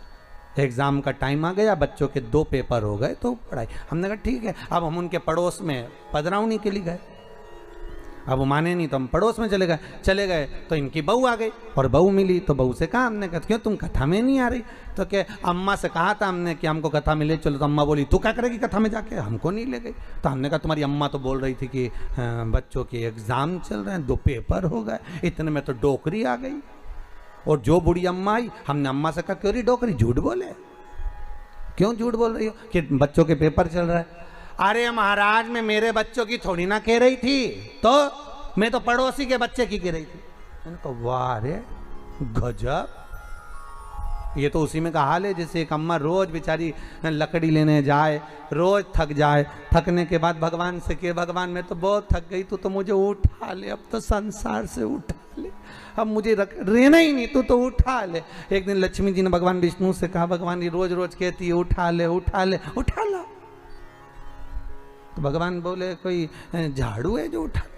एग्जाम का टाइम आ गया, बच्चों के 2 पेपर हो गए तो पढ़ाई। हमने कहा ठीक है। अब हम उनके पड़ोस में पधरावनी के लिए गए। अब वो माने नहीं तो हम पड़ोस में चले गए तो इनकी बहू आ गई और बहू मिली तो बहू से कहा हमने, कहा क्यों तुम कथा में नहीं आ रही? तो क्या अम्मा से कहा था हमने कि हमको कथा में ले चलो। तो अम्मा बोली तू क्या करेगी कथा में जाके, हमको नहीं ले गई। तो हमने कहा तुम्हारी अम्मा तो बोल रही थी कि बच्चों के एग्जाम चल रहे हैं, 2 पेपर हो गए, इतने में तो डोकरी आ गई। और जो बूढ़ी अम्मा आई, हमने अम्मा से कहा क्यों रही डोकरी, झूठ बोले, क्यों झूठ बोल रही हो कि बच्चों के पेपर चल रहा है? अरे महाराज मैं मेरे बच्चों की थोड़ी ना कह रही थी, तो मैं तो पड़ोसी के बच्चे की कह रही थी। मैंने कहा वाह रे गजब, ये तो उसी में का हाल है जैसे एक अम्मा रोज बेचारी लकड़ी लेने जाए, रोज थक जाए, थकने के बाद भगवान से कहे भगवान मैं तो बहुत थक गई, तू तो मुझे उठा ले, अब तो संसार से उठा ले, अब मुझे रहना ही नहीं, तू तो उठा ले। एक दिन लक्ष्मी जी ने भगवान विष्णु से कहा भगवान ये रोज रोज कहती है उठा ले उठा ले, उठा ला। तो भगवान बोले कोई झाड़ू है जो उठा ले?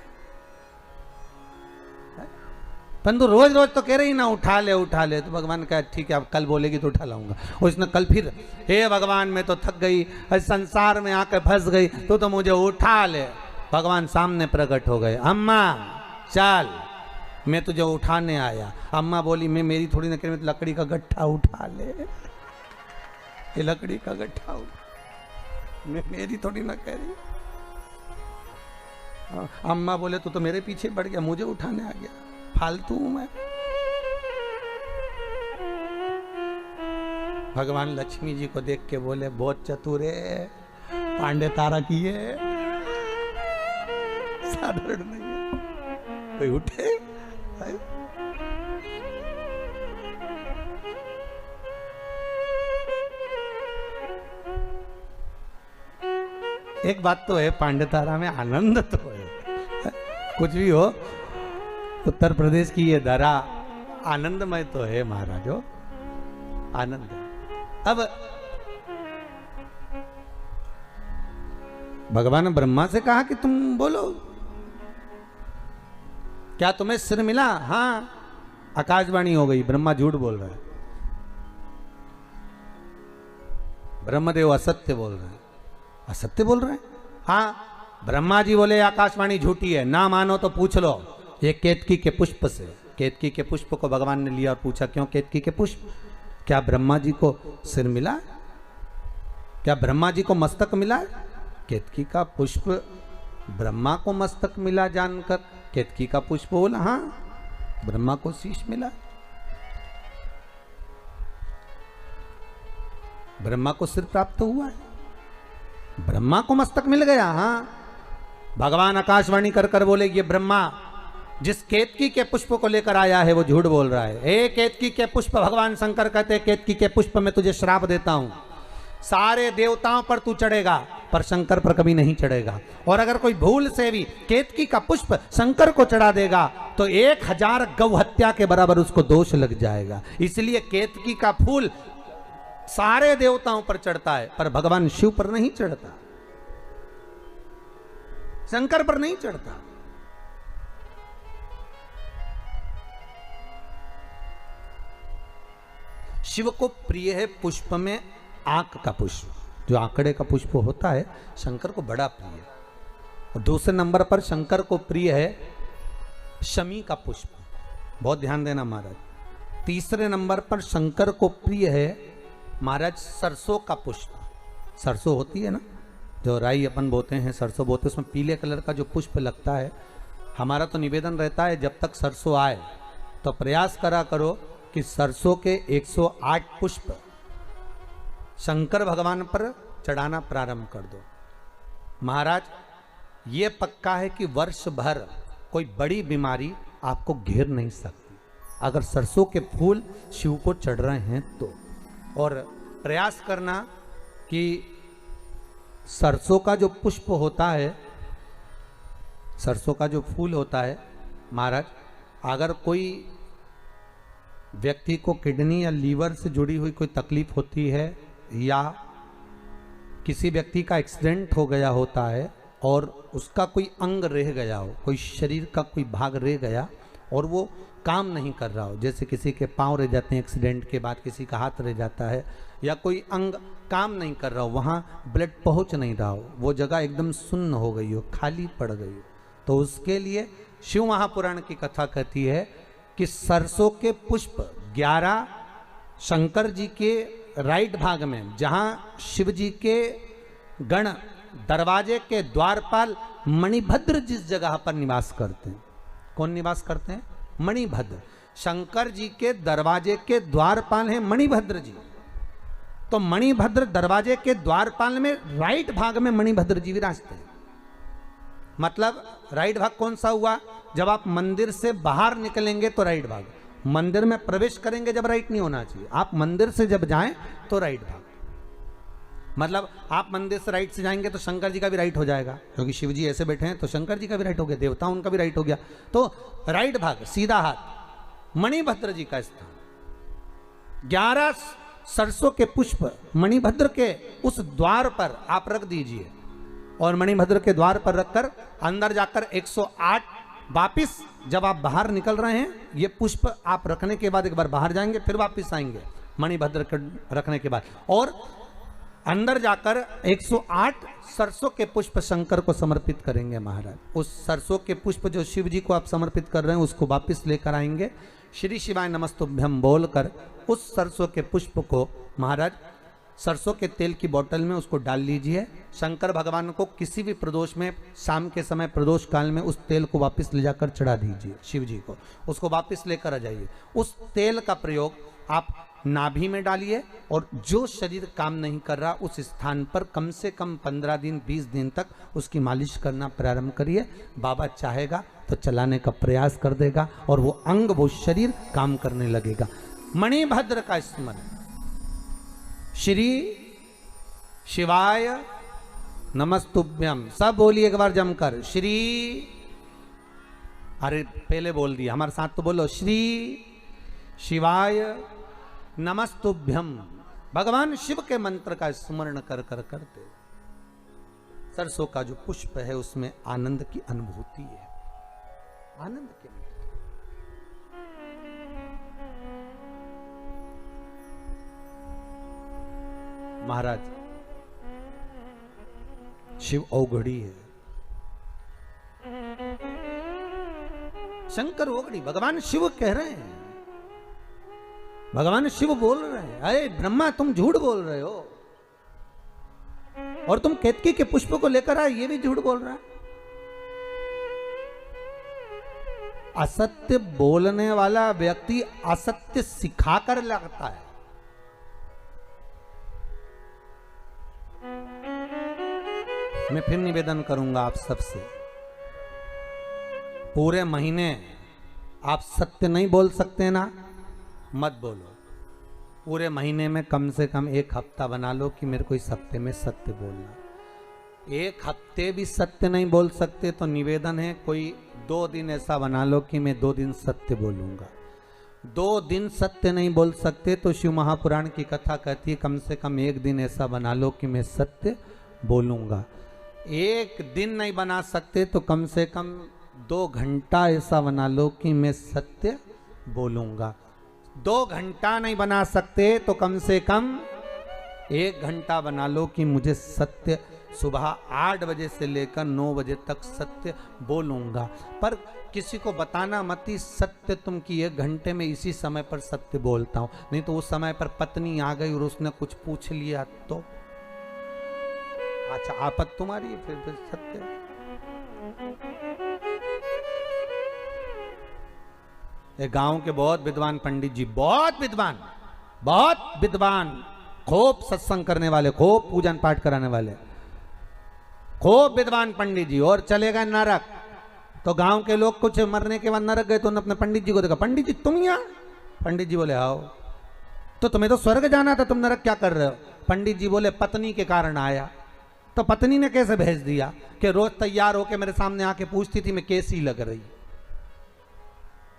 परंतु रोज रोज तो कह रही ना उठा ले उठा ले। तो भगवान कहा ठीक है अब कल बोलेगी तो उठा लाऊंगा। उसने कल फिर हे भगवान मैं तो थक गई, संसार में आकर फंस गई, तो मुझे उठा ले। भगवान सामने प्रकट हो गए, अम्मा चल मैं तुझे उठाने आया। अम्मा बोली मैं मेरी थोड़ी ना कह रही, लकड़ी का गट्ठा उठा ले, ये लकड़ी का गट्ठा उठा, मैं मेरी थोड़ी ना कह रही। अम्मा बोले तू तो मेरे पीछे पड़ गया, मुझे उठाने आ गया, फालतू हूं मैं। भगवान लक्ष्मी जी को देख के बोले बहुत चतुर है, पांडे तारा की है, साधारण नहीं है, कोई उठे। एक बात तो है पांडे तारा में आनंद तो है, कुछ भी हो उत्तर प्रदेश की ये धरा आनंदमय तो है महाराजो, आनंद। अब भगवान ब्रह्मा से कहा कि तुम बोलो क्या तुम्हें सिर मिला? हाँ आकाशवाणी हो गई, ब्रह्मा झूठ बोल रहा है, ब्रह्मदेव असत्य बोल रहे हैं। असत्य बोल रहे हैं? हाँ ब्रह्मा जी बोले आकाशवाणी झूठी है, ना मानो तो पूछ लो ये केतकी के पुष्प से। केतकी के पुष्प को भगवान ने लिया और पूछा क्यों केतकी के पुष्प? क्या ब्रह्मा जी को सिर मिला? क्या ब्रह्मा जी को मस्तक मिला? केतकी का पुष्प ब्रह्मा को मस्तक मिला जानकर केतकी का पुष्प बोला हाँ ब्रह्मा को शीश मिला। ब्रह्मा को सिर प्राप्त हुआ है, ब्रह्मा को मस्तक मिल गया। हाँ भगवान आकाशवाणी कर कर बोले ये ब्रह्मा जिस केतकी के पुष्प को लेकर आया है वो झूठ बोल रहा है। ए केतकी के पुष्प, भगवान शंकर कहते केतकी के पुष्प में तुझे श्राप देता हूं, सारे देवताओं पर तू चढ़ेगा, पर शंकर पर कभी नहीं चढ़ेगा। और अगर कोई भूल से भी केतकी का पुष्प शंकर को चढ़ा देगा तो 1000 गौ हत्या के बराबर उसको दोष लग जाएगा। इसलिए केतकी का फूल सारे देवताओं पर चढ़ता है पर भगवान शिव पर नहीं चढ़ता, शंकर पर नहीं चढ़ता। शिव को प्रिय है पुष्प में आंक का पुष्प, जो आंकड़े का पुष्प होता है शंकर को बड़ा प्रिय है। और दूसरे नंबर पर शंकर को प्रिय है शमी का पुष्प, बहुत ध्यान देना महाराज। तीसरे नंबर पर शंकर को प्रिय है महाराज सरसों का पुष्प। सरसों होती है ना, जो राई अपन बोते हैं, सरसों बोते, उसमें पीले कलर का जो पुष्प लगता है। हमारा तो निवेदन रहता है जब तक सरसों आए तो प्रयास करा करो कि सरसों के 108 पुष्प शंकर भगवान पर चढ़ाना प्रारंभ कर दो। महाराज ये पक्का है कि वर्ष भर कोई बड़ी बीमारी आपको घेर नहीं सकती अगर सरसों के फूल शिव को चढ़ रहे हैं तो। और प्रयास करना कि सरसों का जो पुष्प होता है, सरसों का जो फूल होता है महाराज, अगर कोई व्यक्ति को किडनी या लीवर से जुड़ी हुई कोई तकलीफ होती है या किसी व्यक्ति का एक्सीडेंट हो गया होता है और उसका कोई अंग रह गया हो, कोई शरीर का कोई भाग रह गया और वो काम नहीं कर रहा हो, जैसे किसी के पांव रह जाते हैं एक्सीडेंट के बाद, किसी का हाथ रह जाता है, या कोई अंग काम नहीं कर रहा हो, वहाँ ब्लड पहुँच नहीं रहा हो, वो जगह एकदम सुन्न हो गई हो, खाली पड़ गई हो, तो उसके लिए शिव महापुराण की कथा कहती है कि सरसों के पुष्प 11 शंकर जी के राइट भाग में, जहाँ शिव जी के गण दरवाजे के द्वारपाल मणिभद्र जिस जगह पर निवास करते हैं, कौन निवास करते हैं? मणिभद्र। शंकर जी के दरवाजे के द्वारपाल हैं मणिभद्र जी। तो मणिभद्र दरवाजे के द्वारपाल में राइट भाग में मणिभद्र जी विराजते हैं। मतलब राइट भाग कौन सा हुआ? जब आप मंदिर से बाहर निकलेंगे तो राइट भाग, मंदिर में प्रवेश करेंगे जब राइट नहीं होना चाहिए, आप मंदिर से जब जाएं तो राइट भाग। मतलब आप मंदिर से राइट से जाएंगे तो शंकर जी का भी राइट हो जाएगा, क्योंकि शिव जी ऐसे बैठे हैं तो शंकर जी का भी राइट हो गया, देवता उनका भी राइट हो गया, तो राइट भाग सीधा हाथ मणिभद्र जी का स्थान। 11 सरसों के पुष्प मणिभद्र के उस द्वार पर आप रख दीजिए और मणिभद्र के द्वार पर रखकर अंदर जाकर 108 वापिस जब आप बाहर निकल रहे हैं, ये पुष्प आप रखने के बाद एक बार बाहर जाएंगे, फिर वापिस आएंगे मणिभद्र के रखने के बाद, और अंदर जाकर 108 सरसों के पुष्प शंकर को समर्पित करेंगे महाराज। उस सरसों के पुष्प जो शिव जी को आप समर्पित कर रहे हैं उसको वापिस लेकर आएंगे, श्री शिवाय नमस्तुभ्यम बोलकर उस सरसों के पुष्प को महाराज सरसों के तेल की बोतल में उसको डाल लीजिए। शंकर भगवान को किसी भी प्रदोष में शाम के समय प्रदोष काल में उस तेल को वापस ले जाकर चढ़ा दीजिए शिव जी को, उसको वापस लेकर आ जाइए। उस तेल का प्रयोग आप नाभि में डालिए और जो शरीर काम नहीं कर रहा उस स्थान पर कम से कम 15 दिन 20 दिन तक उसकी मालिश करना प्रारंभ करिए। बाबा चाहेगा तो चलाने का प्रयास कर देगा और वो अंग वो शरीर काम करने लगेगा। मणिभद्र का स्मरण, श्री शिवाय नमस्तुभ्यम, सब बोलिए एक बार जमकर, श्री, अरे पहले बोल दिया, हमारे साथ तो बोलो, श्री शिवाय नमस्तुभ्यम। भगवान शिव के मंत्र का स्मरण कर कर करते सरसों का जो पुष्प है उसमें आनंद की अनुभूति है, आनंद की। महाराज शिव अवघड़ी है, शंकर अवघड़ी, भगवान शिव कह रहे हैं, भगवान शिव बोल रहे हैं, अरे ब्रह्मा तुम झूठ बोल रहे हो, और तुम केतकी के पुष्प को लेकर आए ये भी झूठ बोल रहा है। असत्य बोलने वाला व्यक्ति असत्य सिखाकर लगता है। मैं फिर निवेदन करूंगा आप सबसे, पूरे महीने आप सत्य नहीं बोल सकते ना, मत बोलो। पूरे महीने में कम से कम 1 हफ्ता बना लो कि मेरे को इस हफ्ते में सत्य बोलना। एक हफ्ते भी सत्य नहीं बोल सकते तो निवेदन है कोई 2 दिन ऐसा बना लो कि मैं 2 दिन सत्य बोलूंगा। 2 दिन सत्य नहीं बोल सकते तो शिव महापुराण की कथा कहती है कम से कम 1 दिन ऐसा बना लो कि मैं सत्य बोलूंगा। 1 दिन नहीं बना सकते तो कम से कम 2 घंटा ऐसा बना लो कि मैं सत्य बोलूंगा। 2 घंटा नहीं बना सकते तो कम से कम 1 घंटा बना लो कि मुझे सत्य सुबह 8 बजे से लेकर 9 बजे तक सत्य बोलूंगा। पर किसी को बताना मत ही सत्य तुम कि 1 घंटे में इसी समय पर सत्य बोलता हूं, नहीं तो उस समय पर पत्नी आ गई और उसने कुछ पूछ लिया तो अच्छा आपत तुम्हारी है, फिर सत्य। एक गांव के बहुत विद्वान पंडित जी, बहुत विद्वान, खूब सत्संग करने वाले, खूब पूजन पाठ कराने वाले, खूब विद्वान पंडित जी, और चले गए नरक। तो गांव के लोग कुछ मरने के बाद नरक गए तो उन्होंने अपने पंडित जी को देखा, पंडित जी तुम यहाँ? पंडित जी बोले आओ। तो तुम्हें तो स्वर्ग जाना था, तुम नरक क्या कर रहे हो? पंडित जी बोले पत्नी के कारण आया। तो पत्नी ने कैसे भेज दिया कि रोज तैयार होके मेरे सामने आके पूछती थी मैं कैसी लग रही।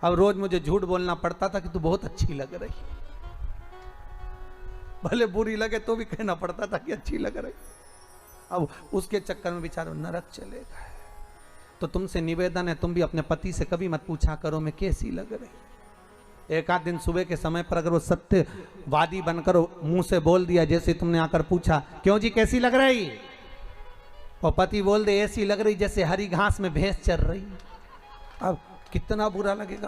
अब रोज मुझे झूठ बोलना पड़ता था कि तू बहुत अच्छी लग रही, भले बुरी लगे तो भी कहना पड़ता था कि अच्छी लग रही। अब उसके चक्कर में बेचारा नरक चले गए। तो तुमसे निवेदन है तुम भी अपने पति से कभी मत पूछा करो मैं कैसी लग रही। एक आध दिन सुबह के समय पर अगर वो सत्यवादी बनकर मुंह से बोल दिया, जैसे तुमने आकर पूछा क्यों जी कैसी लग रही, और पति बोल दे ऐसी लग रही जैसे हरी घास में भैंस चर रही, अब कितना बुरा लगेगा।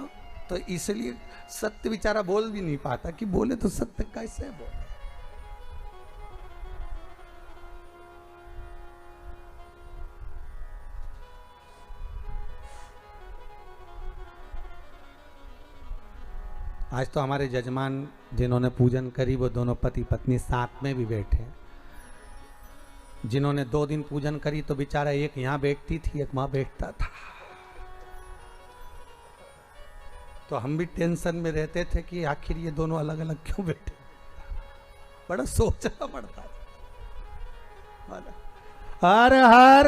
तो इसलिए सत्य बेचारा बोल भी नहीं पाता कि बोले तो सत्य कैसे बोले। आज तो हमारे जजमान जिन्होंने पूजन करी वो दोनों पति पत्नी साथ में भी बैठे। जिन्होंने 2 दिन पूजन करी तो बेचारा एक यहाँ बैठती थी एक वहां बैठता था। तो हम भी टेंशन में रहते थे कि आखिर ये दोनों अलग अलग क्यों बैठे, बड़ा सोचना पड़ता था। हर हर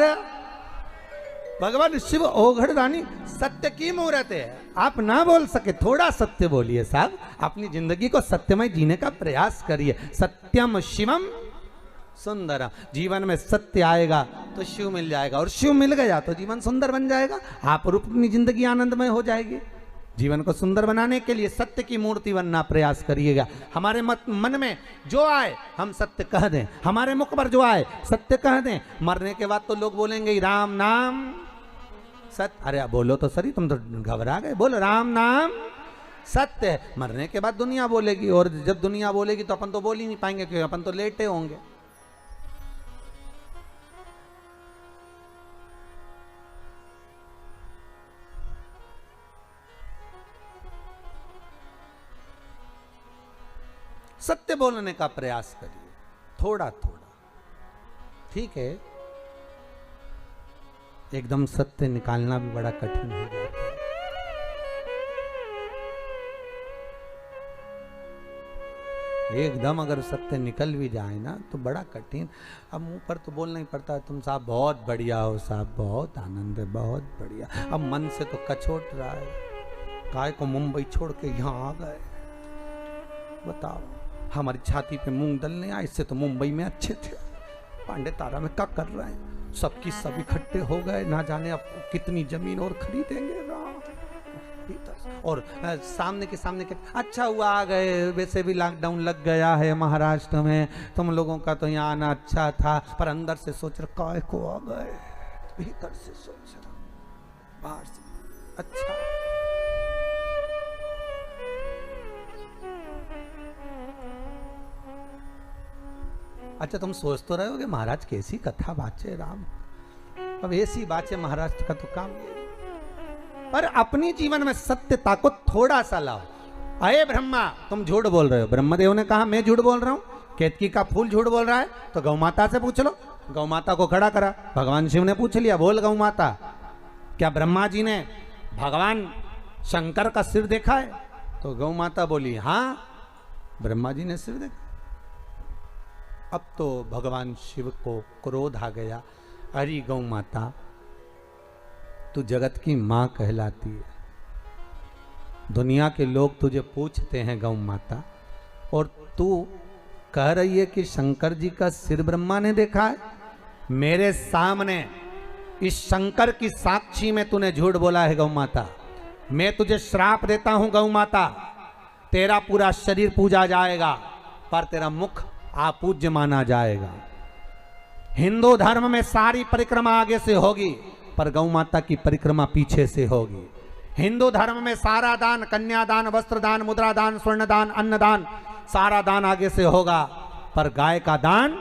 भगवान शिव ओघड़ रानी सत्य की मूर्त है। आप ना बोल सके थोड़ा सत्य बोलिए साहब, अपनी जिंदगी को सत्यमय जीने का प्रयास करिए। सत्यम शिवम सुंदरम, जीवन में सत्य आएगा तो शिव मिल जाएगा, और शिव मिल गया तो जीवन सुंदर बन जाएगा। आप रूप अपनी जिंदगी आनंदमय हो जाएगी। जीवन को सुंदर बनाने के लिए सत्य की मूर्ति बनना प्रयास करिएगा। हमारे मन में जो आए हम सत्य कह दें, हमारे मुख पर जो आए सत्य कह दें। मरने के बाद तो लोग बोलेंगे राम नाम सत्य। अरे बोलो तो सही, तुम तो घबरा गए। बोलो राम नाम सत्य है। मरने के बाद दुनिया बोलेगी, और जब दुनिया बोलेगी तो अपन तो बोल ही नहीं पाएंगे क्योंकि अपन तो लेटे होंगे। सत्य बोलने का प्रयास करिए थोड़ा थोड़ा, ठीक है। एकदम सत्य निकालना भी बड़ा कठिन हो जाता है। एकदम अगर सत्य निकल भी जाए ना तो बड़ा कठिन। अब मुंह पर तो बोलना ही पड़ता है तुम साहब बहुत बढ़िया हो, साहब बहुत आनंद है, बहुत बढ़िया। अब मन से तो कचोट रहा है, काय को मुंबई छोड़ के यहाँ आ गए। बताओ, हमारी छाती पे मूंग दलने आए, इससे तो मुंबई में अच्छे थे। पांडे तारा में क्या कर रहे हैं, सबकी सब इकट्ठे हो गए, ना जाने अब कितनी जमीन और खरीदेंगे। और सामने के अच्छा हुआ आ गए, वैसे भी लॉकडाउन लग गया है महाराष्ट्र में, तुम लोगों का तो यहाँ आना अच्छा था। पर अंदर से सोच रहा काय को आ गए, भीतर से सोच रहा बाहर से अच्छा। अच्छा तुम सोच तो रहे हो कि महाराज कैसी कथा बाचे राम, अब ऐसी बाचे महाराष्ट्र का तो काम ये। पर अपनी जीवन में सत्यता को थोड़ा सा लाओ। अये ब्रह्मा तुम झूठ बोल रहे हो, ब्रह्मदेव ने कहा मैं झूठ बोल रहा हूं। केतकी का फूल झूठ बोल रहा है तो गौ माता से पूछ लो। गौ माता को खड़ा करा, भगवान शिव ने पूछ लिया, बोल गौ माता क्या ब्रह्मा जी ने भगवान शंकर का सिर देखा है? तो गौ माता बोली हाँ ब्रह्मा जी ने सिर देखा। अब तो भगवान शिव को क्रोध आ गया। अरे गौ माता, तू जगत की मां कहलाती है। दुनिया के लोग तुझे पूछते हैं गौ माता, और तू कह रही है कि शंकर जी का सिर ब्रह्मा ने देखा है। मेरे सामने इस शंकर की साक्षी में तूने झूठ बोला है गौ माता। मैं तुझे श्राप देता हूं गौ माता, तेरा पूरा शरीर पूजा जाएगा पर तेरा मुख अपूज्य माना जाएगा। हिंदू धर्म में सारी परिक्रमा आगे से होगी पर गौ माता की परिक्रमा पीछे से होगी। हिंदू धर्म में सारा दान, कन्यादान, वस्त्रदान, मुद्रादान, स्वर्णदान, अन्नदान, सारा दान आगे से होगा पर गाय का दान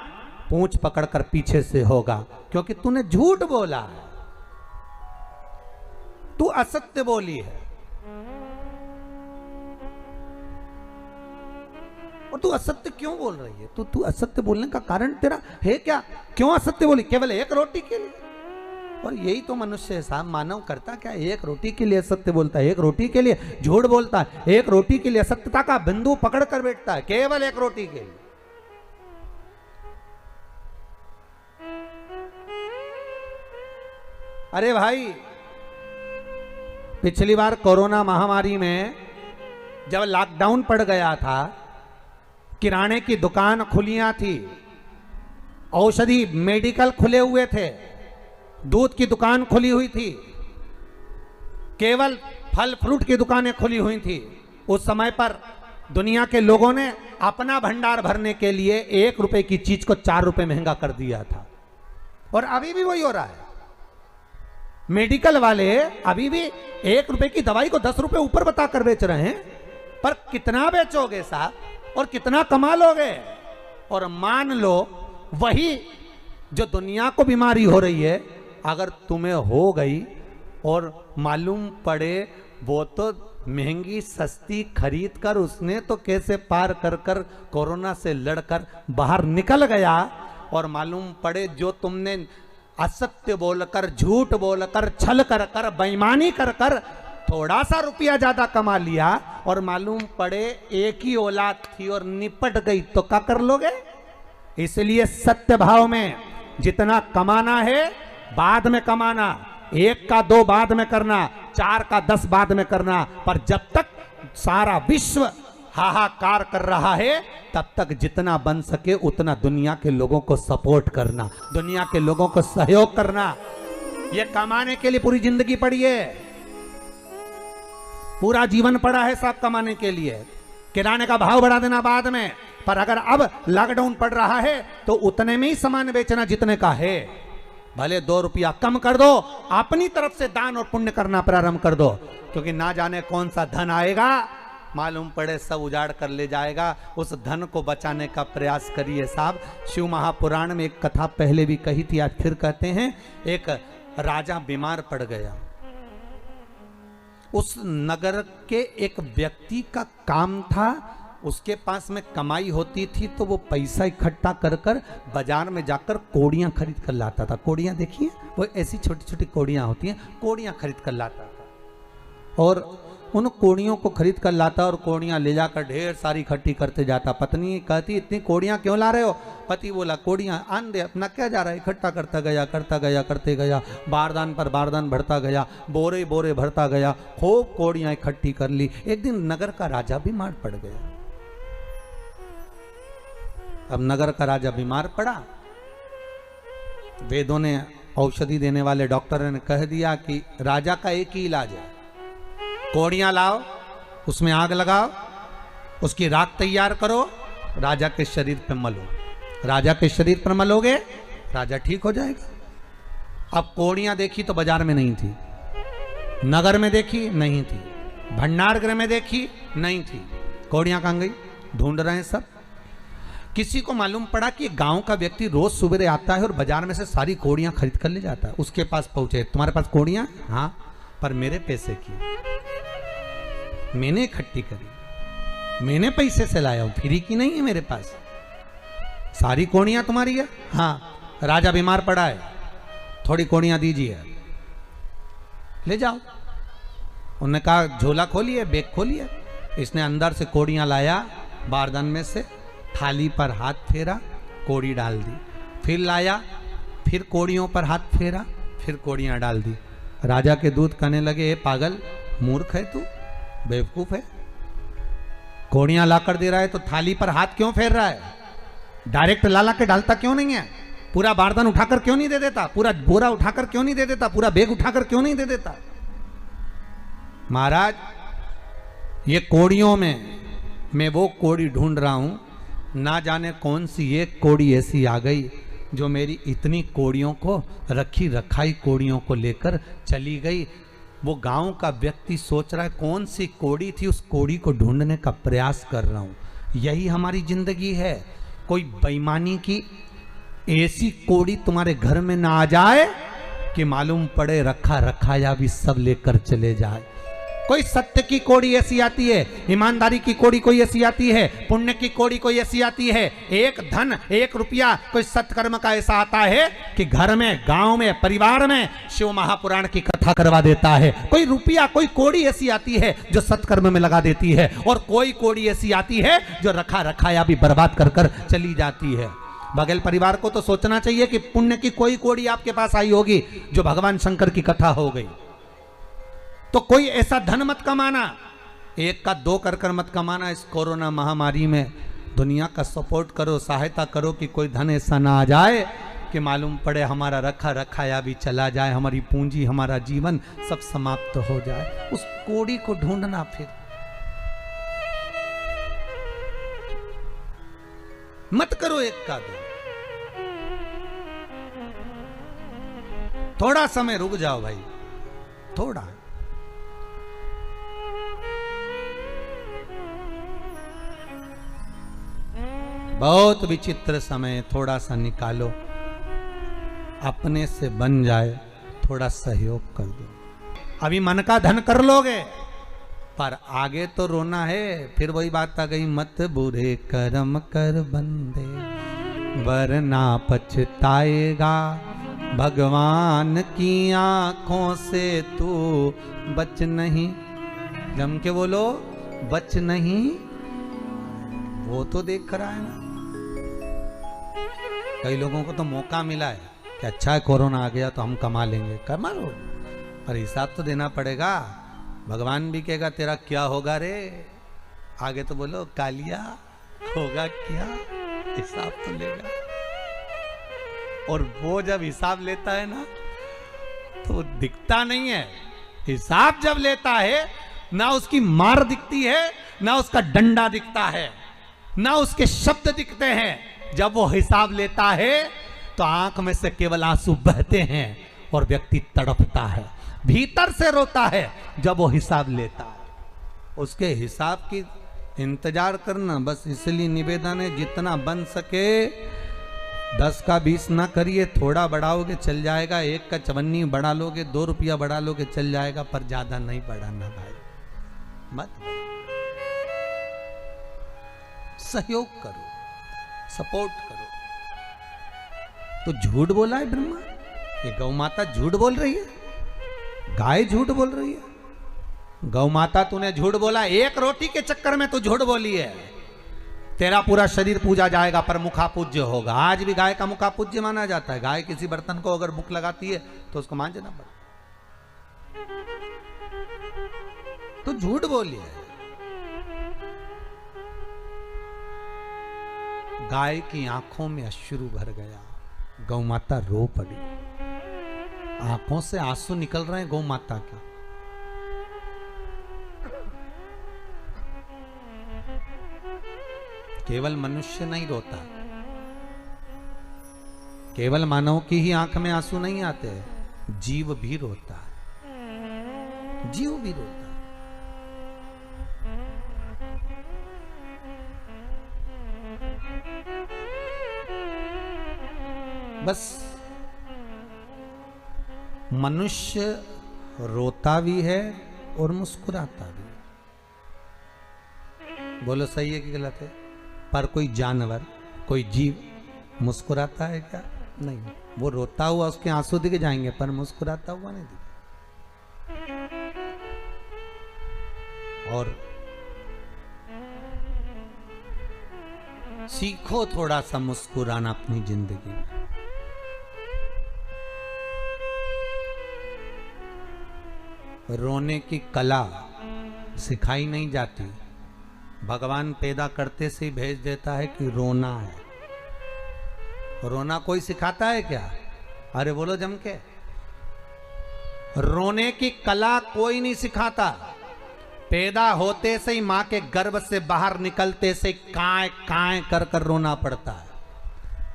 पूंछ पकड़कर पीछे से होगा, क्योंकि तूने झूठ बोला है, तू असत्य बोली है। और तू असत्य क्यों बोल रही है? तू असत्य बोलने का कारण तेरा है क्या? क्यों असत्य बोली? केवल एक रोटी के लिए? और यही तो मनुष्य है साहब, मानव करता क्या? एक रोटी के लिए असत्य बोलता है, एक रोटी के लिए झूठ बोलता है, एक रोटी के लिए असत्यता का बिंदु पकड़ कर बैठता है, केवल एक रोटी के लिए। अरे भाई, पिछली बार कोरोना महामारी में जब लॉकडाउन पड़ गया था, किराने की दुकान खुलियां थी, औषधि मेडिकल खुले हुए थे, दूध की दुकान खुली हुई थी, केवल फल फ्रूट की दुकानें खुली हुई थी। उस समय पर दुनिया के लोगों ने अपना भंडार भरने के लिए 1 रुपए की चीज को 4 रुपए महंगा कर दिया था। और अभी भी वही हो रहा है। मेडिकल वाले अभी भी 1 रुपए की दवाई को 10 रुपए ऊपर बताकर बेच रहे हैं। पर कितना बेचोगे साहब, और कितना कमा लोगे? और मान लो वही जो दुनिया को बीमारी हो रही है, अगर तुम्हें हो गई और मालूम पड़े वो तो महंगी सस्ती खरीद कर उसने तो कैसे पार कर कर कोरोना से लड़कर बाहर निकल गया, और मालूम पड़े जो तुमने असत्य बोलकर, झूठ बोलकर, छल कर कर, बेईमानी कर कर थोड़ा सा रुपया ज्यादा कमा लिया, और मालूम पड़े एक ही औलाद थी और निपट गई, तो क्या कर लोगे? इसलिए सत्य भाव में जितना कमाना है बाद में कमाना, 1 का 2 बाद में करना, 4 का 10 बाद में करना, पर जब तक सारा विश्व हाहाकार कर रहा है तब तक जितना बन सके उतना दुनिया के लोगों को सपोर्ट करना, दुनिया के लोगों को सहयोग करना। ये कमाने के लिए पूरी जिंदगी पड़ी है, पूरा जीवन पड़ा है सब कमाने के लिए। किराने का भाव बढ़ा देना बाद में, पर अगर अब लॉकडाउन पड़ रहा है तो उतने में ही सामान बेचना जितने का है। भले 2 रुपया कम कर दो, अपनी तरफ से दान और पुण्य करना प्रारंभ कर दो, क्योंकि ना जाने कौन सा धन आएगा, मालूम पड़े सब उजाड़ कर ले जाएगा। उस धन को बचाने का प्रयास करिए साहब। शिव महापुराण में एक कथा पहले भी कही थी, आज फिर कहते हैं। एक राजा बीमार पड़ गया। उस नगर के एक व्यक्ति का काम था, उसके पास में कमाई होती थी तो वो पैसा इकट्ठा कर कर बाजार में जाकर कोड़ियाँ खरीद कर लाता था। कोड़ियाँ देखिए, वो ऐसी छोटी छोटी कोड़ियाँ होती हैं, कोड़ियाँ खरीद कर लाता था और उन कोड़ियों को खरीद कर लाता और कोड़ियाँ ले जाकर ढेर सारी इकट्ठी करते जाता। पत्नी कहती इतनी कोड़ियाँ क्यों ला रहे हो? पति बोला कोड़ियाँ आन दे, अपना क्या जा रहा है, इकट्ठा करता गया करते गया, बारदान पर बारदान भरता गया, बोरे बोरे भरता गया, खूब कोड़ियाँ इकट्ठी कर ली। एक दिन नगर का राजा बीमार पड़ गया। अब नगर का राजा बीमार पड़ा, वेदों ने औषधि देने वाले डॉक्टर ने कह दिया कि राजा का एक ही इलाज है, कोड़ियां लाओ, उसमें आग लगाओ, उसकी राख तैयार करो, राजा के शरीर पर मलो। राजा के शरीर पर मलोगे, राजा ठीक हो जाएगा। अब कोड़ियां देखी तो बाजार में नहीं थी, नगर में देखी नहीं थी, भंडार गृह में देखी नहीं थी, कोड़ियां कहां गई? ढूंढ रहे हैं सब। किसी को मालूम पड़ा कि गांव का व्यक्ति रोज सुबह आता है और बाजार में से सारी कोड़ियां खरीद कर ले जाता है। उसके पास पहुंचे, तुम्हारे पास कोड़ियां? हाँ, पर मेरे पैसे की, मैंने इकट्ठी करी, मैंने पैसे से लाया हूं, फ्री की नहीं है मेरे पास। सारी कोड़ियां तुम्हारी है? हाँ। राजा बीमार पड़ा है, थोड़ी कोड़ियां दीजिए, ले जाओ। उन्होंने कहा झोला खोलिए, बैग खोलिए। इसने अंदर से कोड़ियां लाया, बारदान में से थाली पर हाथ फेरा, कोड़ी डाल दी, फिर लाया, फिर कोड़ियों पर हाथ फेरा, फिर कोड़ियां डाल दी। राजा के दूत कहने लगे, ए पागल, मूर्ख है तू, बेवकूफ है, कोड़ियां लाकर दे रहा है तो थाली पर हाथ क्यों फेर रहा है? डायरेक्ट ला के डालता क्यों नहीं है? पूरा बारदान उठाकर क्यों नहीं दे देता? पूरा बोरा उठाकर क्यों नहीं दे देता? पूरा बैग उठाकर क्यों नहीं दे देता? महाराज, ये कोड़ियों में मैं वो कोड़ी ढूंढ रहा हूं, ना जाने कौन सी एक कोड़ी ऐसी आ गई जो मेरी इतनी कोड़ियों को, रखी रखाई कोड़ियों को लेकर चली गई। वो गांव का व्यक्ति सोच रहा है कौन सी कोड़ी थी, उस कोड़ी को ढूंढने का प्रयास कर रहा हूं। यही हमारी जिंदगी है। कोई बेईमानी की ऐसी कोड़ी तुम्हारे घर में ना आ जाए कि मालूम पड़े रखा रखाया भी सब लेकर चले जाए। कोई सत्य की कोड़ी ऐसी आती है, ईमानदारी की कोड़ी कोई ऐसी आती है, पुण्य की कोड़ी कोई ऐसी आती है, एक धन, एक रुपया कोई सत्कर्म का ऐसा आता है कि घर में, गांव में, परिवार में शिव महापुराण की कथा करवा देता है। कोई रुपया, कोई कोड़ी ऐसी आती है जो सत्कर्म में लगा देती है, और कोई कोड़ी ऐसी आती है जो रखा रखाया भी बर्बाद कर कर चली जाती है। बघेल परिवार को तो सोचना चाहिए कि पुण्य की कोई कोड़ी आपके पास आई होगी जो भगवान शंकर की कथा हो गई। तो कोई ऐसा धन मत कमाना, एक का दो कर मत कमाना। इस कोरोना महामारी में दुनिया का सपोर्ट करो, सहायता करो कि कोई धन ऐसा ना आ जाए कि मालूम पड़े हमारा रखा रखाया भी चला जाए, हमारी पूंजी, हमारा जीवन सब समाप्त हो जाए। उस कोड़ी को ढूंढना, फिर मत करो एक का दो। थोड़ा समय रुक जाओ भाई, थोड़ा। बहुत विचित्र समय, थोड़ा सा निकालो, अपने से बन जाए, थोड़ा सहयोग कर दो। अभी मन का धन कर लोगे, पर आगे तो रोना है। फिर वही बात आ गई, मत बुरे कर्म कर बंदे वरना पछताएगा, भगवान की आंखों से तू बच नहीं। जम के बोलो, बच नहीं। वो तो देख रहा है ना। कई लोगों को तो मौका मिला है कि अच्छा है कोरोना आ गया तो हम कमा लेंगे। कमा लो, पर हिसाब तो देना पड़ेगा। भगवान भी कहेगा तेरा क्या होगा रे। आगे तो बोलो, कालिया होगा क्या, हिसाब तो लेगा। और वो जब हिसाब लेता है ना तो दिखता नहीं है। हिसाब जब लेता है ना उसकी मार दिखती है, ना उसका डंडा दिखता है, ना उसके शब्द दिखते हैं। जब वो हिसाब लेता है तो आंख में से केवल आंसू बहते हैं और व्यक्ति तड़पता है, भीतर से रोता है जब वो हिसाब लेता है। उसके हिसाब की इंतजार करना। बस इसलिए निवेदन है, जितना बन सके 10 का 20 ना करिए, थोड़ा बढ़ाओगे चल जाएगा। 1 का 54 बढ़ा लोगे, 2 रुपया बढ़ा लोगे चल जाएगा, पर ज्यादा नहीं बढ़ाना भाई। मत सहयोग करो, सपोर्ट करो। तो झूठ बोला है ब्रह्मा, ये गौ माता झूठ बोल रही है, गाय झूठ बोल रही है। गौ माता तूने झूठ बोला, एक रोटी के चक्कर में तू झूठ बोली है। तेरा पूरा शरीर पूजा जाएगा पर मुखा पूज्य होगा। आज भी गाय का मुखा पूज्य माना जाता है। गाय किसी बर्तन को अगर भूख लगाती है तो उसको मांझना पड़ता। तो झूठ बोली है। गाय की आंखों में अश्रु भर गया, गौ माता रो पड़ी। आंखों से आंसू निकल रहे हैं गौ माता के। केवल मनुष्य नहीं रोता, केवल मानव की ही आंख में आंसू नहीं आते, जीव भी रोता है, जीव भी रोता है। बस मनुष्य रोता भी है और मुस्कुराता भी। बोलो सही है कि गलत है? पर कोई जानवर, कोई जीव मुस्कुराता है क्या? नहीं। वो रोता हुआ उसके आंसू दिख जाएंगे पर मुस्कुराता हुआ नहीं दिखेगा। और सीखो थोड़ा सा मुस्कुराना अपनी जिंदगी में। रोने की कला सिखाई नहीं जाती। भगवान पैदा करते से ही भेज देता है कि रोना है। रोना कोई सिखाता है क्या? अरे बोलो जम के। रोने की कला कोई नहीं सिखाता। पैदा होते से ही मां के गर्भ से बाहर निकलते से काय काय कर कर रोना पड़ता है,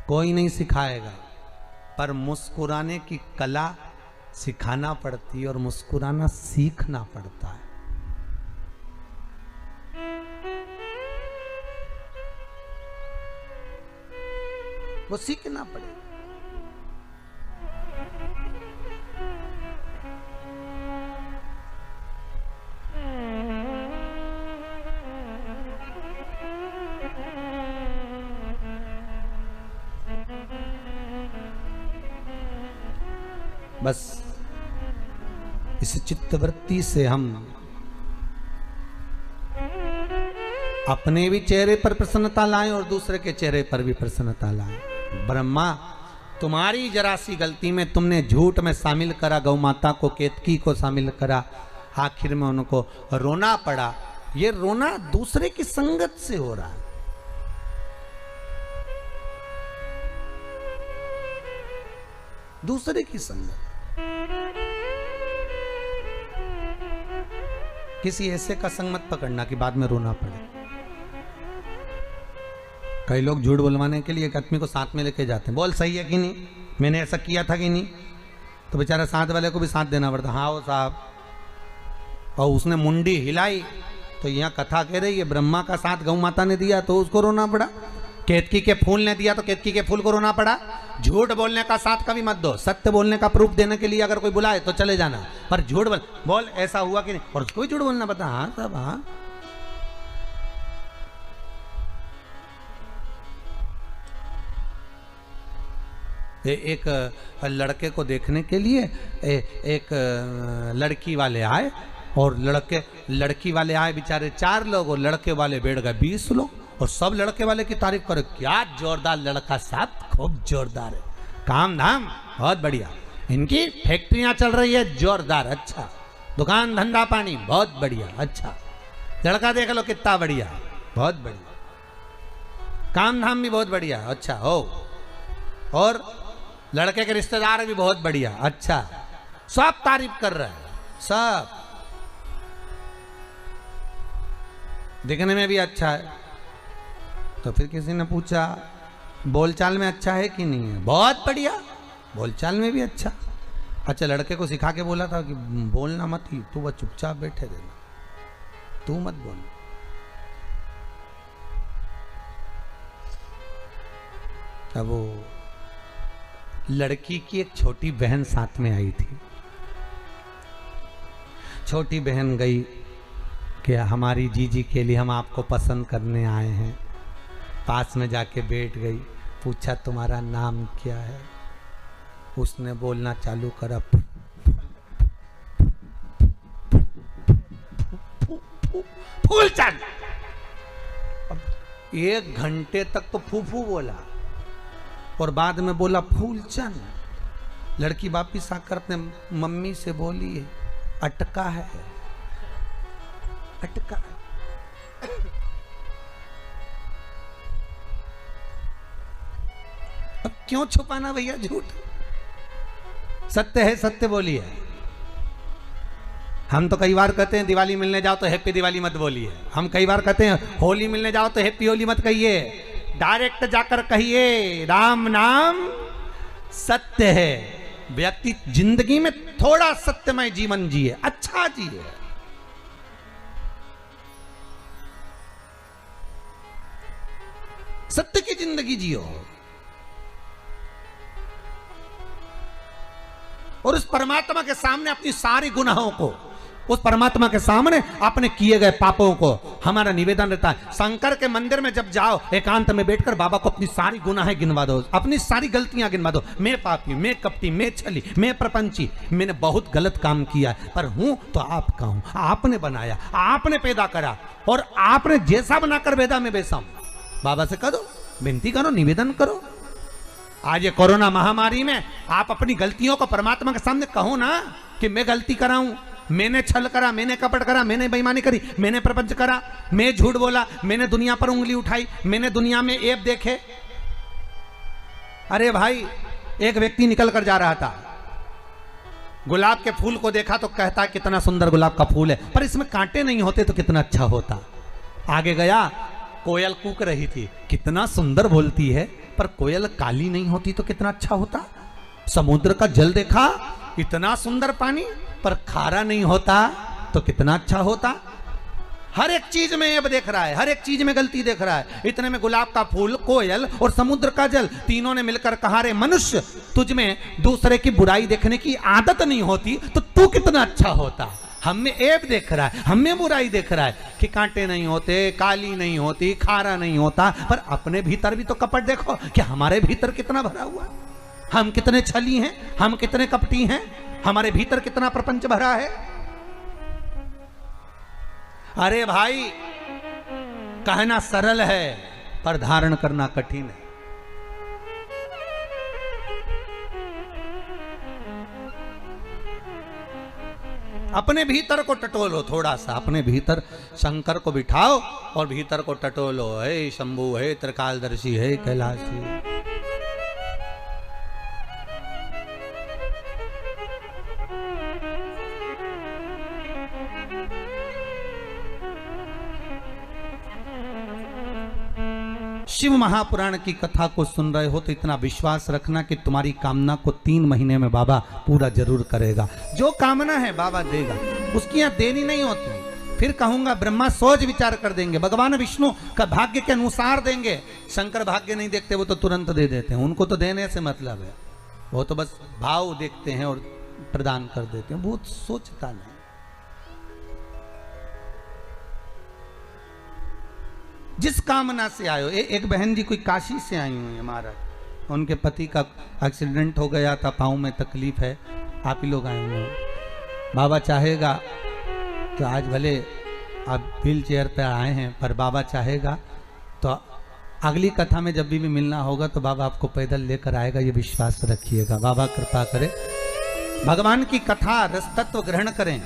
कोई नहीं सिखाएगा। पर मुस्कुराने की कला सिखाना पड़ती है और मुस्कुराना सीखना पड़ता है। वो सीखना पड़ेगा। बस इस चित्तवृत्ति से हम अपने भी चेहरे पर प्रसन्नता लाएं और दूसरे के चेहरे पर भी प्रसन्नता लाएं। ब्रह्मा, तुम्हारी जरा सी गलती में तुमने झूठ में शामिल करा गौ माता को, केतकी को शामिल करा, आखिर में उनको रोना पड़ा। ये रोना दूसरे की संगत से हो रहा है। दूसरे की संगत। किसी ऐसे का संग मत पकड़ना कि बाद में रोना पड़े। कई लोग झूठ बुलवाने के लिए एक आदमी को साथ में लेके जाते हैं, बोल सही है कि नहीं, मैंने ऐसा किया था कि नहीं, तो बेचारा साथ वाले को भी साथ देना पड़ता। हाँ वो साहब, और उसने मुंडी हिलाई तो यहाँ कथा कह रही है ब्रह्मा का साथ गौ माता ने दिया तो उसको रोना पड़ा, केतकी के फूल ने दिया तो केतकी के फूल को रोना पड़ा। झूठ बोलने का साथ कभी मत दो। सत्य बोलने का प्रूफ देने के लिए अगर कोई बुलाए तो चले जाना, पर झूठ बोल ऐसा हुआ कि नहीं, और उसको भी झूठ बोलना पता। हाँ सब, हाँ एक लड़के को देखने के लिए एक लड़की वाले आए, और लड़की वाले आए बेचारे 4 लोग, और लड़के वाले बैठ गए 20 लोग, और सब लड़के वाले की तारीफ करे, क्या जोरदार लड़का साहब, खूब जोरदार है, काम धाम बहुत बढ़िया, इनकी फैक्ट्रियां चल रही है जोरदार, अच्छा, दुकान धंधा पानी बहुत बढ़िया, अच्छा, लड़का देख लो कितना बढ़िया, बहुत बढ़िया, काम धाम भी बहुत बढ़िया, अच्छा हो, और लड़के के रिश्तेदार भी बहुत बढ़िया, अच्छा, सब तारीफ कर रहे हैं, सब दिखने में भी अच्छा है। तो फिर किसी ने पूछा बोलचाल में अच्छा है कि नहीं है, बहुत बढ़िया, बोलचाल में भी अच्छा। अच्छा, लड़के को सिखा के बोला था कि बोलना मत ही, तू बस चुपचाप बैठे रहना, तू मत बोल। अब वो लड़की की एक छोटी बहन साथ में आई थी। छोटी बहन गई कि हमारी जीजी के लिए हम आपको पसंद करने आए हैं। पास में जाके बैठ गई, पूछा तुम्हारा नाम क्या है, उसने बोलना चालू करा, फूलचंद। 1 घंटे तक तो फूफू बोला और बाद में बोला फूलचंद। लड़की वापिस आकर अपने मम्मी से बोली अटका है, अटका है। अब क्यों छुपाना भैया झूठ, सत्य है सत्य बोलिए। हम तो कई बार कहते हैं दिवाली मिलने जाओ तो हैप्पी दिवाली मत बोलिए, हम कई बार कहते हैं होली मिलने जाओ तो हैप्पी होली मत कहिए, डायरेक्ट जाकर कहिए राम नाम सत्य है। व्यक्ति जिंदगी में थोड़ा सत्यमय जीवन जिए, अच्छा जिए। सत्य की जिंदगी जियो और उस परमात्मा के सामने अपनी सारी गुनाहों को, उस परमात्मा के सामने अपने किए गए पापों को, हमारा निवेदन रहता है शंकर के मंदिर में जब जाओ एकांत में बैठकर बाबा को अपनी सारी गुनाहें गिनवा दो, अपनी सारी गलतियां गिनवा दो। मैं पापी, मैं कपटी, मैं छली, मैं प्रपंची, मैंने बहुत गलत काम किया है, पर हूं तो आपका हूं, आपने बनाया, आपने पैदा करा और आपने जैसा बनाकर भेदा मैं वैसा हूं। बाबा से करो, विनती करो, निवेदन करो। आज ये कोरोना महामारी में आप अपनी गलतियों को परमात्मा के सामने कहो ना कि मैं गलती कराऊं, मैंने छल करा, मैंने कपट करा, मैंने बेईमानी करी, मैंने प्रपंच करा, मैं झूठ बोला, मैंने दुनिया पर उंगली उठाई, मैंने दुनिया में ऐब देखे। अरे भाई, एक व्यक्ति निकल कर जा रहा था, गुलाब के फूल को देखा तो कहता है कितना सुंदर गुलाब का फूल है, पर इसमें कांटे नहीं होते तो कितना अच्छा होता। आगे गया, कोयल कूक रही थी, कितना सुंदर बोलती है, पर कोयल काली नहीं होती तो कितना अच्छा होता। समुद्र का जल देखा, इतना सुंदर पानी, पर खारा नहीं होता तो कितना अच्छा होता। हर एक चीज में ऐब देख रहा है, हर एक चीज में गलती देख रहा है। इतने में गुलाब का फूल, कोयल और समुद्र का जल, तीनों ने मिलकर कहा, रे मनुष्य, तुझ में दूसरे की बुराई देखने की आदत नहीं होती तो तू कितना अच्छा होता। हम में ऐब देख रहा है, हम में बुराई देख रहा है कि कांटे नहीं होते, काली नहीं होती, खारा नहीं होता, पर अपने भीतर भी तो कपट देखो कि हमारे भीतर कितना भरा हुआ है। हम कितने छली हैं, हम कितने कपटी हैं, हमारे भीतर कितना प्रपंच भरा है। अरे भाई, कहना सरल है पर धारण करना कठिन है। अपने भीतर को टटोलो थोड़ा सा, अपने भीतर शंकर को बिठाओ और भीतर को टटोलो। हे शंभु, हे त्रिकालदर्शी, हे कैलाशी। शिव महापुराण की कथा को सुन रहे हो तो इतना विश्वास रखना कि तुम्हारी कामना को 3 महीने में बाबा पूरा जरूर करेगा। जो कामना है बाबा देगा, उसकी यहाँ देरी नहीं होती। फिर कहूंगा ब्रह्मा सोच विचार कर देंगे, भगवान विष्णु का भाग्य के अनुसार देंगे। शंकर भाग्य नहीं देखते, वो तो तुरंत दे देते हैं, उनको तो देने से मतलब है, वो तो बस भाव देखते हैं और प्रदान कर देते हैं, बहुत सोचता नहीं। जिस कामना से आयो, एक बहन जी कोई काशी से आई हुई है महाराज, उनके पति का एक्सीडेंट हो गया था, पाँव में तकलीफ है, आप ही लोग आए हुए हैं। बाबा चाहेगा तो आज भले आप व्हील चेयर पर आए हैं, पर बाबा चाहेगा तो अगली कथा में जब भी मिलना होगा तो बाबा आपको पैदल लेकर आएगा, ये विश्वास रखिएगा। बाबा कृपा करे, भगवान की कथा रस तत्व ग्रहण करें।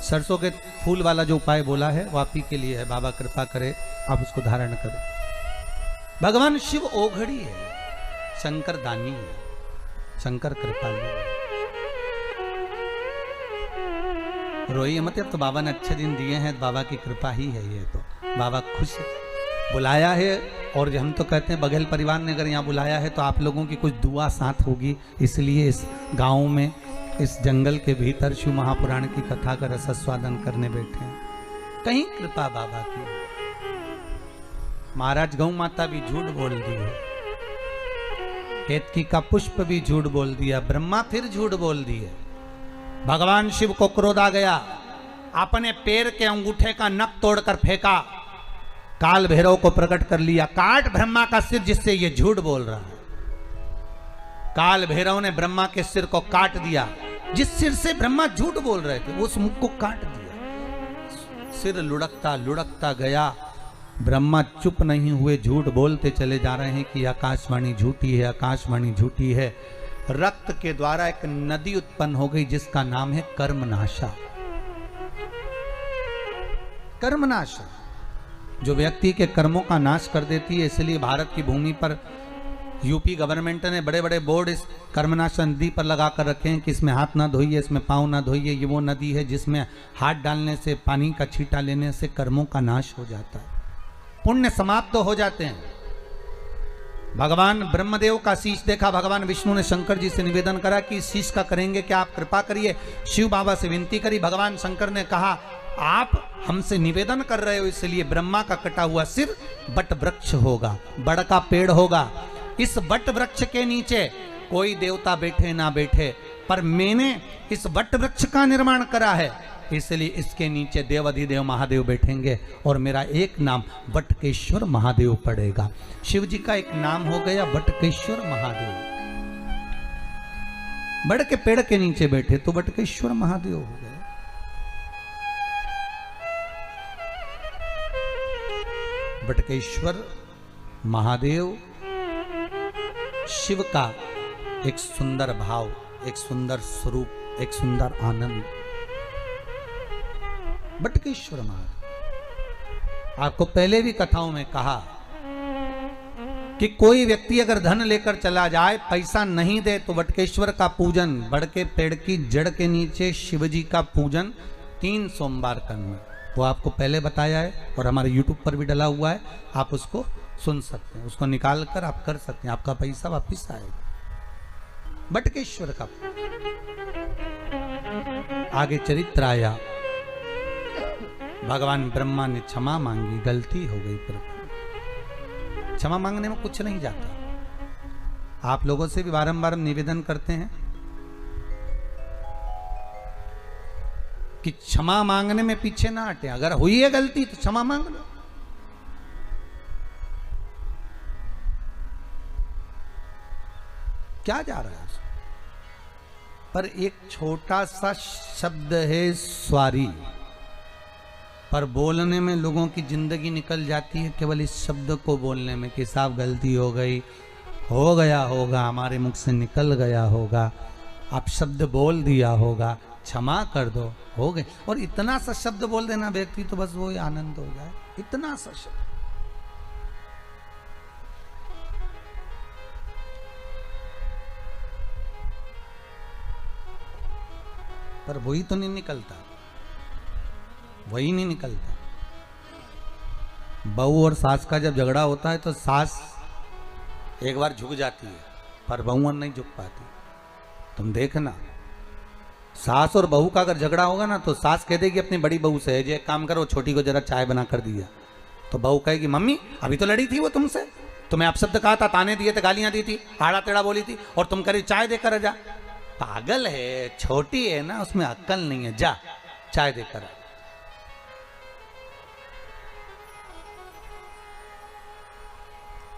सरसों के फूल वाला जो उपाय बोला है वो आप ही के लिए है, बाबा कृपा करे आप उसको धारण करें। भगवान शिव ओघड़ी है, शंकर दानी है, शंकर कृपालु है। रोइए मत, अब तो बाबा ने अच्छे दिन दिए हैं, बाबा की कृपा ही है ये, तो बाबा खुश बुलाया है। और हम तो कहते हैं बघेल परिवार ने अगर यहाँ बुलाया है तो आप लोगों की कुछ दुआ साथ होगी, इसलिए इस गाँव में, इस जंगल के भीतर शिव महापुराण की कथा का रसास्वादन करने बैठे हैं। कहीं कृपा बाबा की। महाराज गौ माता भी झूठ बोल दी है, केतकी का पुष्प भी झूठ बोल दिया, ब्रह्मा फिर झूठ बोल दिए। भगवान शिव को क्रोध आ गया, अपने पैर के अंगूठे का नख तोड़कर फेंका, काल भैरव को प्रकट कर लिया, काट ब्रह्मा का सिर जिससे ये झूठ बोल रहा है। काल भैरव ने ब्रह्मा के सिर को काट दिया, जिस सिर से ब्रह्मा झूठ बोल रहे थे उस मुख को काट दिया। सिर लुढ़कता लुढ़कता गया, ब्रह्मा चुप नहीं हुए, झूठ बोलते चले जा रहे हैं कि आकाशवाणी झूठी है, आकाशवाणी झूठी है। रक्त के द्वारा एक नदी उत्पन्न हो गई जिसका नाम है कर्मनाशा। कर्मनाशा जो व्यक्ति के कर्मों का नाश कर देती है, इसलिए भारत की भूमि पर यूपी गवर्नमेंट ने बड़े बड़े बोर्ड इस कर्मनाशा नदी पर लगा कर रखे हैं कि इसमें हाथ ना धोइए, इसमें पाँव ना धोइए। ये वो नदी है जिसमें हाथ डालने से, पानी का छींटा लेने से कर्मों का नाश हो जाता है, पुण्य समाप्त तो हो जाते हैं। भगवान ब्रह्मदेव का शीश देखा, भगवान विष्णु ने शंकर जी से निवेदन करा कि इस शीश का करेंगे क्या, आप कृपा करिए। शिव बाबा से विनती करी, भगवान शंकर ने कहा आप हमसे निवेदन कर रहे हो, इसलिए ब्रह्मा का कटा हुआ सिर बट वृक्ष होगा, बड़ का पेड़ होगा। इस बट वृक्ष के नीचे कोई देवता बैठे ना बैठे, पर मैंने इस बट वृक्ष का निर्माण करा है, इसलिए इसके नीचे देवाधिदेव महादेव बैठेंगे और मेरा एक नाम बटकेश्वर महादेव पड़ेगा। शिव जी का एक नाम हो गया बटकेश्वर महादेव। बड़ के पेड़ के नीचे बैठे तो बटकेश्वर महादेव हो गए। बटकेश्वर महादेव शिव का एक सुंदर भाव, एक सुंदर स्वरूप, एक सुंदर आनंद। बटकेश्वर मार्ग। आपको पहले भी कथाओं में कहा कि कोई व्यक्ति अगर धन लेकर चला जाए, पैसा नहीं दे, तो बटकेश्वर का पूजन, बड़ के पेड़ की जड़ के नीचे शिवजी का पूजन 3 सोमवार करना। वो आपको पहले बताया है और हमारे YouTube पर भी डला हुआ है, आप उसको सुन सकते हैं, उसको निकाल कर आप कर सकते हैं, आपका पैसा वापिस आएगा। बटकेश्वर का आगे चरित्र आया, भगवान ब्रह्मा ने क्षमा मांगी, गलती हो गई प्रभु। क्षमा मांगने में कुछ नहीं जाता। आप लोगों से भी बारंबार निवेदन करते हैं कि क्षमा मांगने में पीछे ना हटे। अगर हुई है गलती तो क्षमा मांग लो। क्या जा रहा है उसमें? पर एक छोटा सा शब्द है स्वारी, पर बोलने में लोगों की जिंदगी निकल जाती है केवल इस शब्द को बोलने में कि साहब गलती हो गई, हो गया होगा, हमारे मुख से निकल गया होगा, आप शब्द बोल दिया होगा, क्षमा कर दो, हो गए। और इतना सा शब्द बोल देना व्यक्ति तो बस वो ही आनंद हो जाए, इतना सा शब्द। पर वही तो नहीं निकलता, वही नहीं निकलता। बहू और सास का जब झगड़ा होता है तो सास एक बार झुक जाती है, पर बहू नहीं झुक पाती। तुम देखना, सास और बहू का अगर झगड़ा होगा ना तो सास कह देगी अपनी बड़ी बहू से, जो एक काम करो छोटी को जरा चाय बना कर दिया, तो बहू कहेगी मम्मी अभी तो लड़ी थी वो तुमसे, तुम्हें अपशब्द कहा था, ताने दिए थे, गालियां दी थी, आड़ा टेढ़ा बोली थी, और तुम करी चाय देकर जा। पागल है, छोटी है ना, उसमें अक्ल नहीं है, जा चाय देकर आ।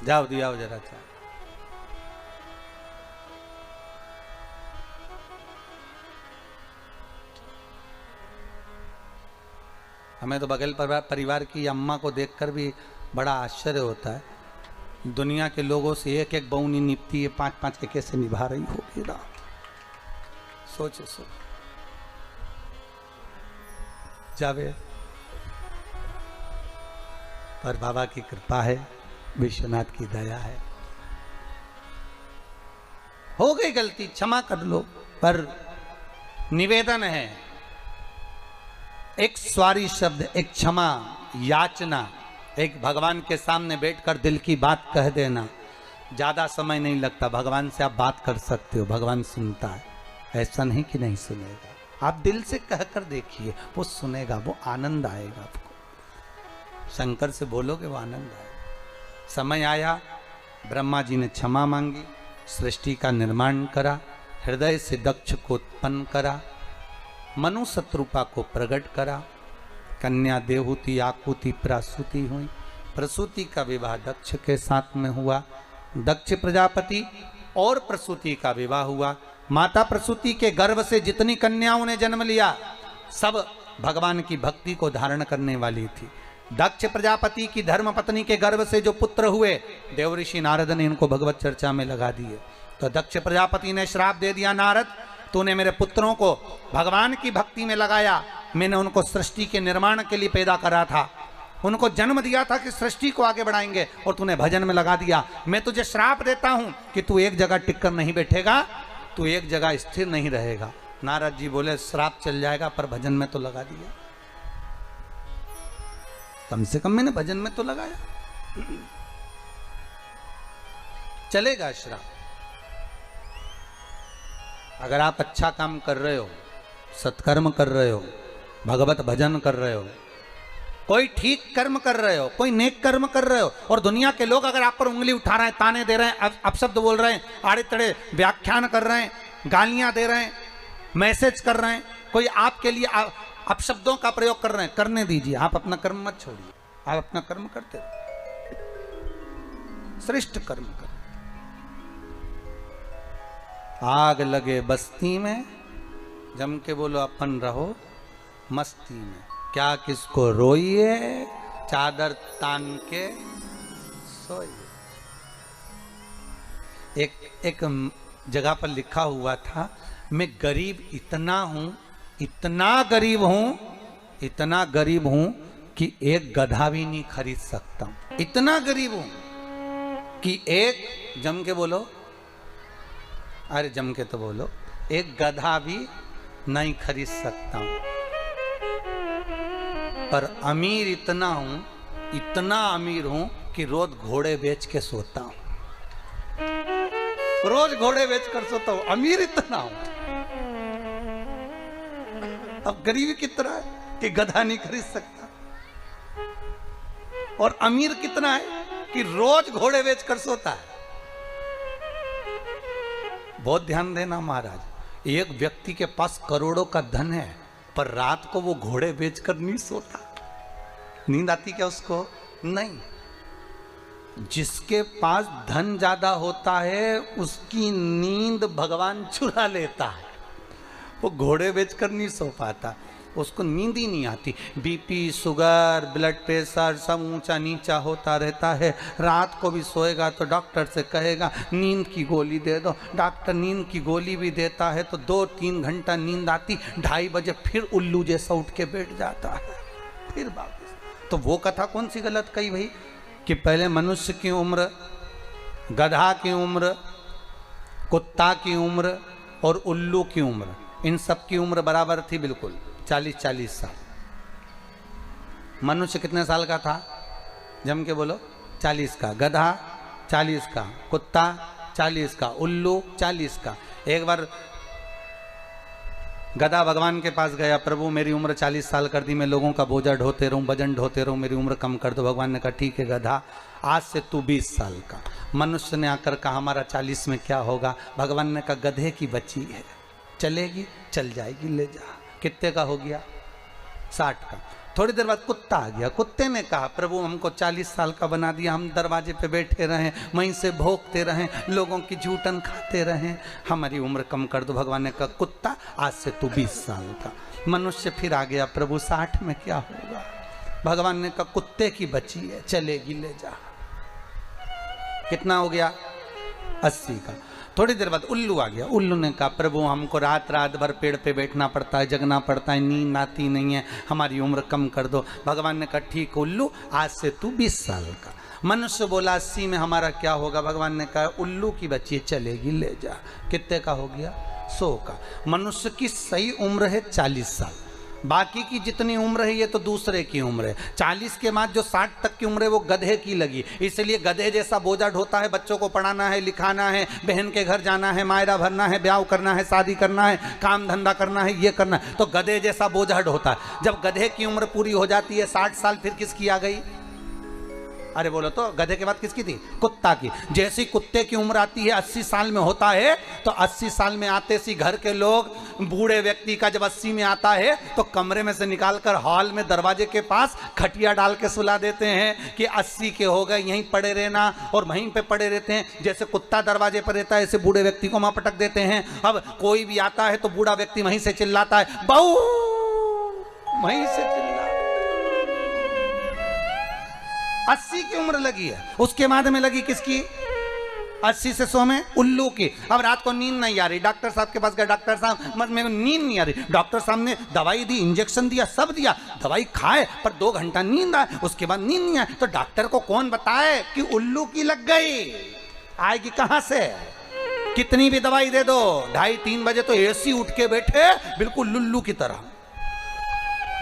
जाओ दिया जरा चाय। हमें तो बगल परिवार की अम्मा को देखकर भी बड़ा आश्चर्य होता है। दुनिया के लोगों से एक एक बहू नहीं निपती है, 5-5 के कैसे निभा रही होगी ना। सोचो जावे, पर बाबा की कृपा है, विश्वनाथ की दया है। हो गई गलती, क्षमा कर लो, पर निवेदन है एक स्वारी शब्द, एक क्षमा याचना, एक भगवान के सामने बैठकर दिल की बात कह देना। ज्यादा समय नहीं लगता, भगवान से आप बात कर सकते हो, भगवान सुनता है। ऐसा नहीं कि नहीं सुनेगा, आप दिल से कहकर देखिए, वो सुनेगा, वो आनंद आएगा आपको। शंकर से बोलोगे वो आनंद आएगा। समय आया, ब्रह्मा जी ने क्षमा मांगी, सृष्टि का निर्माण करा, हृदय से दक्ष को उत्पन्न करा, मनु शत्रुपा को प्रकट करा, कन्या देहूति आकुति प्रसूति हुई। प्रसूति का विवाह दक्ष के साथ में हुआ, दक्ष प्रजापति और प्रसूति का विवाह हुआ। माता प्रसूति के गर्भ से जितनी कन्याओं ने जन्म लिया सब भगवान की भक्ति को धारण करने वाली थी। दक्ष प्रजापति की धर्म पत्नी के गर्भ से जो पुत्र हुए, देवऋषि नारद ने इनको भगवत चर्चा में लगा दिए। तो दक्ष प्रजापति ने श्राप दे दिया, नारद तूने मेरे पुत्रों को भगवान की भक्ति में लगाया, मैंने उनको सृष्टि के निर्माण के लिए पैदा करा था, उनको जन्म दिया था कि सृष्टि को आगे बढ़ाएंगे, और तूने भजन में लगा दिया। मैं तुझे श्राप देता हूं कि तू एक जगह टिककर नहीं बैठेगा, तू एक जगह स्थिर नहीं रहेगा। नारद जी बोले श्राप चल जाएगा, पर भजन में तो लगा दिया, कम से कम मैंने भजन में तो लगाया, चलेगा श्राप। अगर आप अच्छा काम कर रहे हो, सत्कर्म कर रहे हो, भगवत भजन कर रहे हो, कोई ठीक कर्म कर रहे हो, कोई नेक कर्म कर रहे हो, और दुनिया के लोग अगर आप पर उंगली उठा रहे हैं, ताने दे रहे हैं, अपशब्द बोल रहे हैं, आड़े तड़े व्याख्यान कर रहे हैं, गालियां दे रहे हैं, मैसेज कर रहे हैं, कोई आपके लिए अपशब्दों का प्रयोग कर रहे हैं, करने दीजिए, आप अपना कर्म मत छोड़िए, आप अपना कर्म करते रहो, श्रेष्ठ कर्म करो। आग लगे बस्ती में, जम के बोलो अपन रहो मस्ती में, क्या किसको रोइए, चादर तान के सोइए। एक जगह पर लिखा हुआ था, मैं गरीब इतना हूं, इतना गरीब हूं इतना गरीब हूं कि एक गधा भी नहीं खरीद सकता हूं। इतना गरीब हूं कि एक, जम के बोलो, अरे जम के तो बोलो, एक गधा भी नहीं खरीद सकता हूं। पर अमीर इतना हूं, इतना अमीर हूं कि रोज घोड़े बेच के सोता हूं। रोज घोड़े बेच कर सोता हूं, अमीर इतना हूं। अब गरीबी कितना है कि गधा नहीं खरीद सकता, और अमीर कितना है कि रोज घोड़े बेच कर सोता है। बहुत ध्यान देना महाराज, एक व्यक्ति के पास करोड़ों का धन है पर रात को वो घोड़े बेचकर नहीं सोता। नींद आती क्या उसको? नहीं। जिसके पास धन ज्यादा होता है उसकी नींद भगवान चुरा लेता है। वो घोड़े बेचकर नहीं सो पाता, उसको नींद ही नहीं आती। बीपी, शुगर, ब्लड प्रेशर सब ऊंचा नीचा होता रहता है। रात को भी सोएगा तो डॉक्टर से कहेगा नींद की गोली दे दो। डॉक्टर नींद की गोली भी देता है तो 2-3 घंटा नींद आती, 2:30 बजे फिर उल्लू जैसा उठ के बैठ जाता है, फिर वापस। तो वो कथा कौन सी गलत कही भाई कि पहले मनुष्य की उम्र, गधा की उम्र, कुत्ता की उम्र और उल्लू की उम्र, इन सब की उम्र बराबर थी, बिल्कुल 40-40 साल। मनुष्य कितने साल का था? जम के बोलो, 40 का। गधा 40 का, कुत्ता 40 का, उल्लू 40 का। एक बार गधा भगवान के पास गया, प्रभु मेरी उम्र 40 साल कर दी, मैं लोगों का बोझा ढोते रहूं, वजन ढोते रहूं, मेरी उम्र कम कर दो। भगवान ने कहा ठीक है गधा, आज से तू 20 साल का। मनुष्य ने आकर कहा हमारा 40 में क्या होगा? भगवान ने कहा गधे की बच्ची है, चलेगी, चल जाएगी, ले जा। कितने का हो गया? 60 का। थोड़ी देर बाद कुत्ता आ गया। कुत्ते ने कहा प्रभु हमको 40 साल का बना दिया, हम दरवाजे पे बैठे रहें, वहीं से भौंकते रहें, लोगों की जूठन खाते रहें, हमारी उम्र कम कर दो। भगवान ने कहा कुत्ता आज से तू 20 साल का। मनुष्य फिर आ गया, प्रभु 60 में क्या होगा? भगवान ने कहा कुत्ते की बच्ची है, चलेगी, ले जा। कितना हो गया? 80 का। थोड़ी देर बाद उल्लू आ गया। उल्लू ने कहा प्रभु हमको रात रात भर पेड़ पे बैठना पड़ता है, जगना पड़ता है, नींद आती नहीं है, हमारी उम्र कम कर दो। भगवान ने कहा ठीक उल्लू, आज से तू 20 साल का। मनुष्य बोला 80 में हमारा क्या होगा? भगवान ने कहा उल्लू की बच्ची चलेगी, ले जा। कितने का हो गया? 100 का। मनुष्य की सही उम्र है 40 साल, बाकी की जितनी उम्र है ये तो दूसरे की उम्र है। 40 के बाद जो 60 तक की उम्र है वो गधे की लगी, इसलिए गधे जैसा बोझा ढोता है, बच्चों को पढ़ाना है, लिखाना है, बहन के घर जाना है, मायरा भरना है, ब्याह करना है, शादी करना है, काम धंधा करना है, ये करना है, तो गधे जैसा बोझा ढोता है। जब गधे की उम्र पूरी हो जाती है 60 साल, फिर किसकी आ गई? अरे बोलो तो, गधे के बाद किसकी थी? कुत्ता की। जैसी कुत्ते की उम्र आती है 80 साल में होता है, तो 80 साल में आते सी घर के लोग, बूढ़े व्यक्ति का जब 80 में आता है तो कमरे में से निकालकर हॉल में दरवाजे के पास खटिया डाल के सुला देते हैं कि 80 के हो गए, यहीं पड़े रहना, और वहीं पे पड़े रहते हैं। जैसे कुत्ता दरवाजे पर रहता है ऐसे बूढ़े व्यक्ति को वहां पटक देते हैं। अब कोई भी आता है तो बूढ़ा व्यक्ति वहीं से चिल्लाता है बहू, वहीं से चिल्ला। 80 की उम्र लगी है, उसके बाद में लगी किसकी? 80 से 100 में उल्लू की। अब रात को नींद नहीं आ रही, डॉक्टर साहब के पास गए, डॉक्टर साहब मत मेरे को नींद नहीं आ रही। डॉक्टर साहब ने दवाई दी, इंजेक्शन दिया, सब दिया, दवाई खाए पर 2 घंटा नींद आए, उसके बाद नींद नहीं आए। तो डॉक्टर को कौन बताए कि उल्लू की लग गई? आएगी कहां से? कितनी भी दवाई दे दो, 2:30-3 बजे तो एसी उठ के बैठे बिल्कुल लुल्लू की तरह।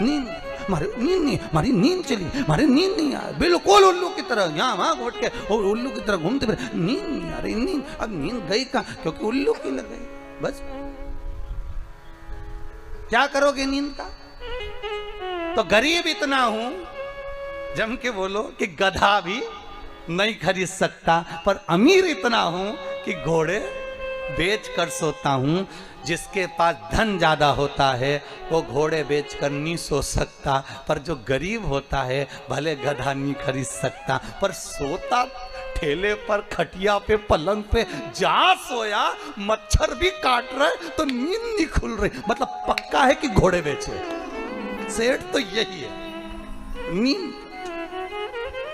नींद नहीं, हमारी नींद चली, हमारी नींद नहीं आ, बिल्कुल उल्लू की तरह यहाँ वहां घोट के और उल्लू की तरह घूमते फिर। नींद नहीं आ रही, नींद अब नींद गई कहाँ? क्योंकि उल्लू की लग गई। बस क्या करोगे नींद का? तो गरीब इतना हूं, जम के बोलो, कि गधा भी नहीं खरीद सकता, पर अमीर इतना हूं कि घोड़े बेच कर सोता हूं। जिसके पास धन ज्यादा होता है वो घोड़े बेचकर नहीं सो सकता, पर जो गरीब होता है भले गधा नहीं खरीद सकता, पर सोता ठेले पर, खटिया पे, पलंग पे, जहां सोया मच्छर भी काट रहे तो नींद नहीं खुल रही। मतलब पक्का है कि घोड़े बेचे। सेठ तो यही है, नींद।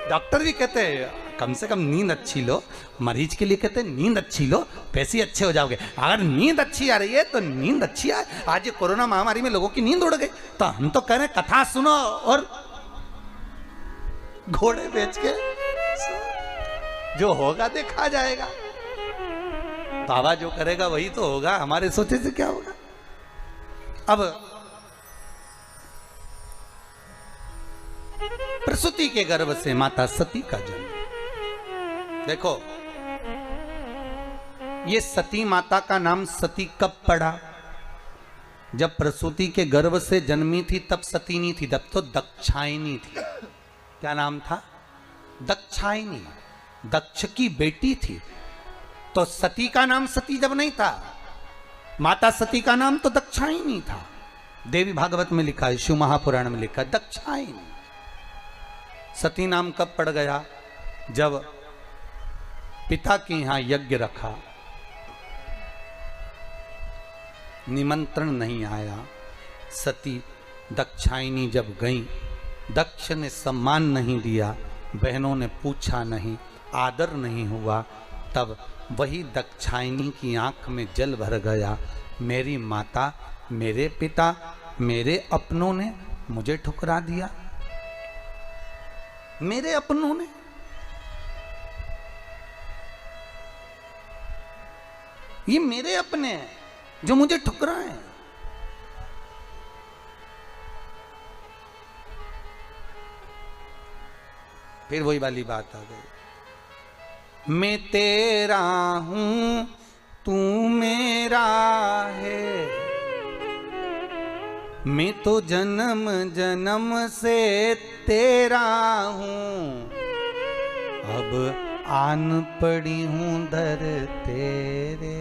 डॉक्टर भी कहते हैं कम से कम नींद अच्छी लो। मरीज के लिए कहते हैं नींद अच्छी लो, पैसे अच्छे हो जाओगे। अगर नींद अच्छी आ रही है तो नींद अच्छी आए। आज ये कोरोना महामारी में लोगों की नींद उड़ गई, तो हम तो कह रहे हैं कथा सुनो और घोड़े बेच के जो होगा देखा जाएगा। बाबा जो करेगा वही तो होगा, हमारे सोचे से क्या होगा। अब प्रसूति के गर्भ से माता सती का जन्म। देखो, ये सती माता का नाम सती कब पड़ा? जब प्रसूति के गर्भ से जन्मी थी तब सती नहीं थी, तब तो दक्षायनी थी। क्या नाम था? दक्षायनी, दक्ष की बेटी थी। तो सती का नाम सती जब नहीं था, माता सती का नाम तो दक्षायनी था। देवी भागवत में लिखा है, शिव महापुराण में लिखा है दक्षायनी। सती नाम कब पड़ गया? जब पिता के यहां यज्ञ रखा, निमंत्रण नहीं आया, सती दक्षायनी जब गई, दक्ष ने सम्मान नहीं दिया, बहनों ने पूछा नहीं, आदर नहीं हुआ, तब वही दक्षायनी की आंख में जल भर गया। मेरी माता, मेरे पिता, मेरे अपनों ने मुझे ठुकरा दिया। मेरे अपनों ने, ये मेरे अपने हैं जो मुझे ठुकराए। फिर वही वाली बात आ गई, मैं तेरा हूं तू मेरा है, मैं तो जन्म जन्म से तेरा हूं, अब आन पड़ी हूं दर तेरे,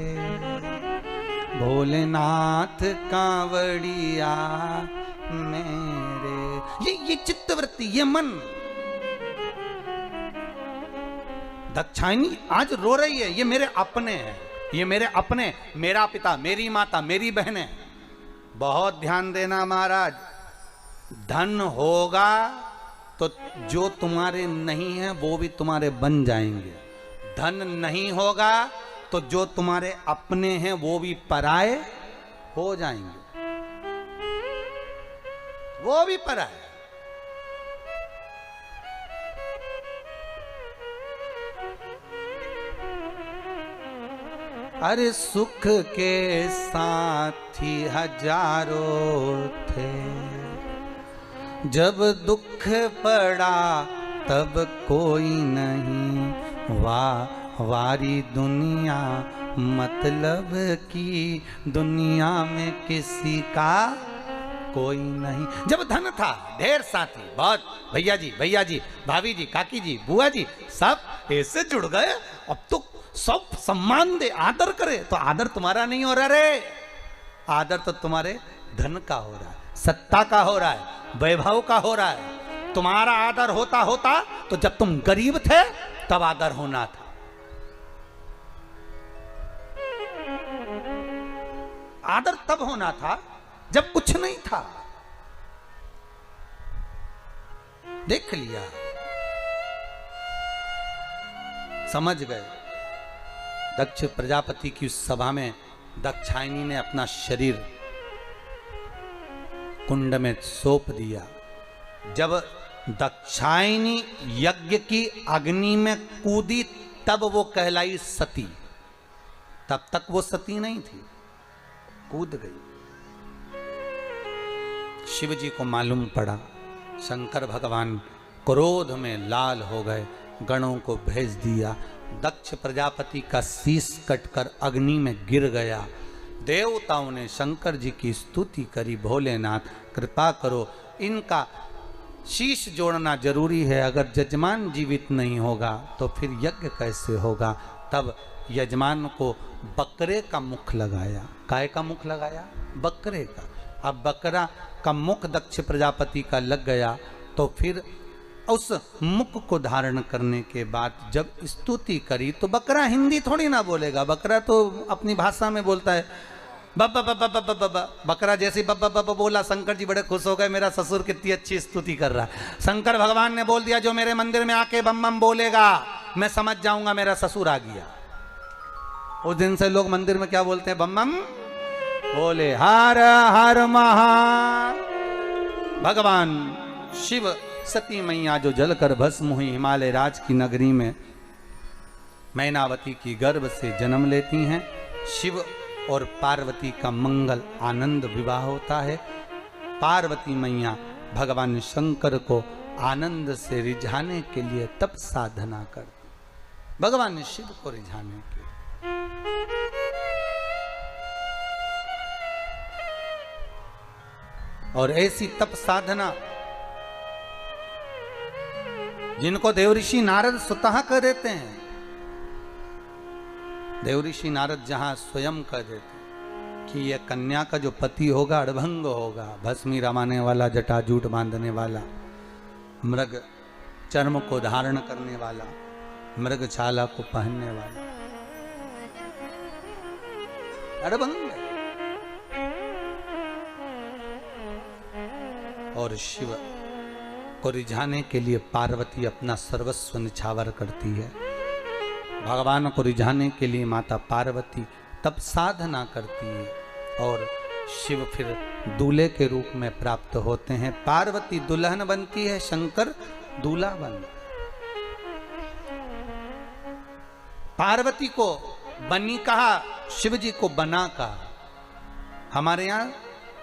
भोलेनाथ कांवड़िया मेरे। ये चित्तवृत्ति, ये मन। दक्षायनी आज रो रही है, ये मेरे अपने हैं, ये मेरे अपने, मेरा पिता, मेरी माता, मेरी बहनें। बहुत ध्यान देना महाराज, धन होगा तो जो तुम्हारे नहीं है वो भी तुम्हारे बन जाएंगे। धन नहीं होगा तो जो तुम्हारे अपने हैं वो भी पराए हो जाएंगे, वो भी पराए। अरे सुख के साथी हजारों थे, जब दुख पड़ा तब कोई नहीं, वारी दुनिया मतलब की दुनिया में किसी का कोई नहीं। जब धन था, ढेर साथी, बहुत भैया जी, भाभी जी, काकी जी, बुआ जी, सब ऐसे जुड़ गए। अब तो सब सम्मान दे, आदर करे। तो आदर तुम्हारा नहीं हो रहा रे, आदर तो तुम्हारे धन का हो रहा है, सत्ता का हो रहा है, वैभव का हो रहा है। तुम्हारा आदर होता होता तो जब तुम गरीब थे तब आदर होना था। आदर तब होना था जब कुछ नहीं था। देख लिया, समझ गए। दक्ष प्रजापति की उस सभा में दक्षायनी ने अपना शरीर कुंड में सौंप दिया। जब दक्षायनी यज्ञ की अग्नि में कूदी तब वो कहलाई सती। तब तक वो सती नहीं थी, कूद गई। शिव जी को मालूम पड़ा, शंकर भगवान क्रोध में लाल हो गए, गणों को भेज दिया। दक्ष प्रजापति का शीश कटकर अग्नि में गिर गया। देवताओं ने शंकर जी की स्तुति करी, भोलेनाथ कृपा करो, इनका शीश जोड़ना जरूरी है, अगर यजमान जीवित नहीं होगा तो फिर यज्ञ कैसे होगा। तब यजमान को बकरे का मुख लगाया। काय का मुख लगाया? बकरे का। अब बकरा का मुख दक्ष प्रजापति का लग गया तो फिर उस मुख को धारण करने के बाद जब स्तुति करी तो बकरा हिंदी थोड़ी ना बोलेगा, बकरा तो अपनी भाषा में बोलता है। बब बब बब बब बब। बकरा जैसे बब बब बब बोला, शंकर जी बड़े खुश हो गए, मेरा ससुर कितनी अच्छी स्तुति कर रहा है। शंकर भगवान ने बोल दिया, जो मेरे मंदिर में आके बम बम बोलेगा मैं समझ जाऊंगा मेरा ससुर आ गया। उस दिन से लोग मंदिर में क्या बोलते हैं, बम बम बोले, हर हर महा। भगवान शिव सती मैया जो जलकर भस्म हुई हिमालय राज की नगरी में, मैनावती की गर्भ से जन्म लेती हैं। शिव और पार्वती का मंगल आनंद विवाह होता है। पार्वती मैया भगवान शंकर को आनंद से रिझाने के लिए तप साधना करती, भगवान शिव को रिझाने के लिए। और ऐसी तप साधना जिनको देवऋषि नारद स्वतः कर देते हैं। देवऋषि नारद जहां स्वयं कह देते कि यह कन्या का जो पति होगा अड़भंग होगा, भस्मी रमाने वाला, जटाजूट बांधने वाला, मृग चर्म को धारण करने वाला, मृग छाला को पहनने वाला, अड़भंग। और शिव को रिझाने के लिए पार्वती अपना सर्वस्व निछावर करती है। भगवान को रिझाने के लिए माता पार्वती तप साधना करती है और शिव फिर दूल्हे के रूप में प्राप्त होते हैं। पार्वती दुल्हन बनती है, शंकर दूल्हा बनता है। पार्वती को बनी कहा, शिव जी को बना कहा। हमारे यहाँ,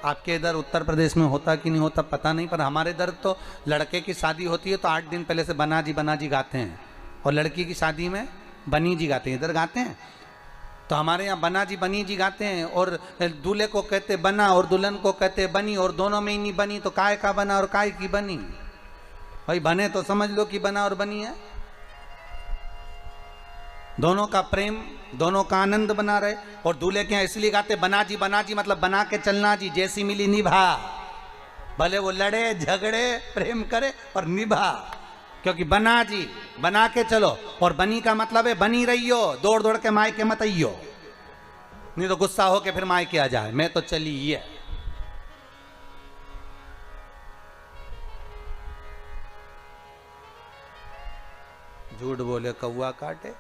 आपके इधर उत्तर प्रदेश में होता कि नहीं होता पता नहीं, पर हमारे इधर तो लड़के की शादी होती है तो 8 दिन पहले से बना जी गाते हैं, और लड़की की शादी में बनी जी गाते हैं। इधर गाते हैं तो हमारे यहाँ बना जी बनी जी गाते हैं, और दूल्हे को कहते बना और दुल्हन को कहते बनी, और दोनों में ही नहीं बनी तो काय का बना और काय की बनी। भाई बने तो समझ लो कि बना और बनी है। दोनों का प्रेम, दोनों का आनंद बना रहे। और दूल्हे के यहाँ इसलिए गाते बना जी मतलब बना के चलना जी, जैसी मिली निभा। भले वो लड़े झगड़े प्रेम करे और निभा, क्योंकि बना जी बना के चलो। और बनी का मतलब है बनी रहियो, दौड़ दौड़ के मायके मत आइयो, नहीं तो गुस्सा हो के फिर मायके आ जाए, मैं तो चली ये। झूठ बोले कौआ काटे।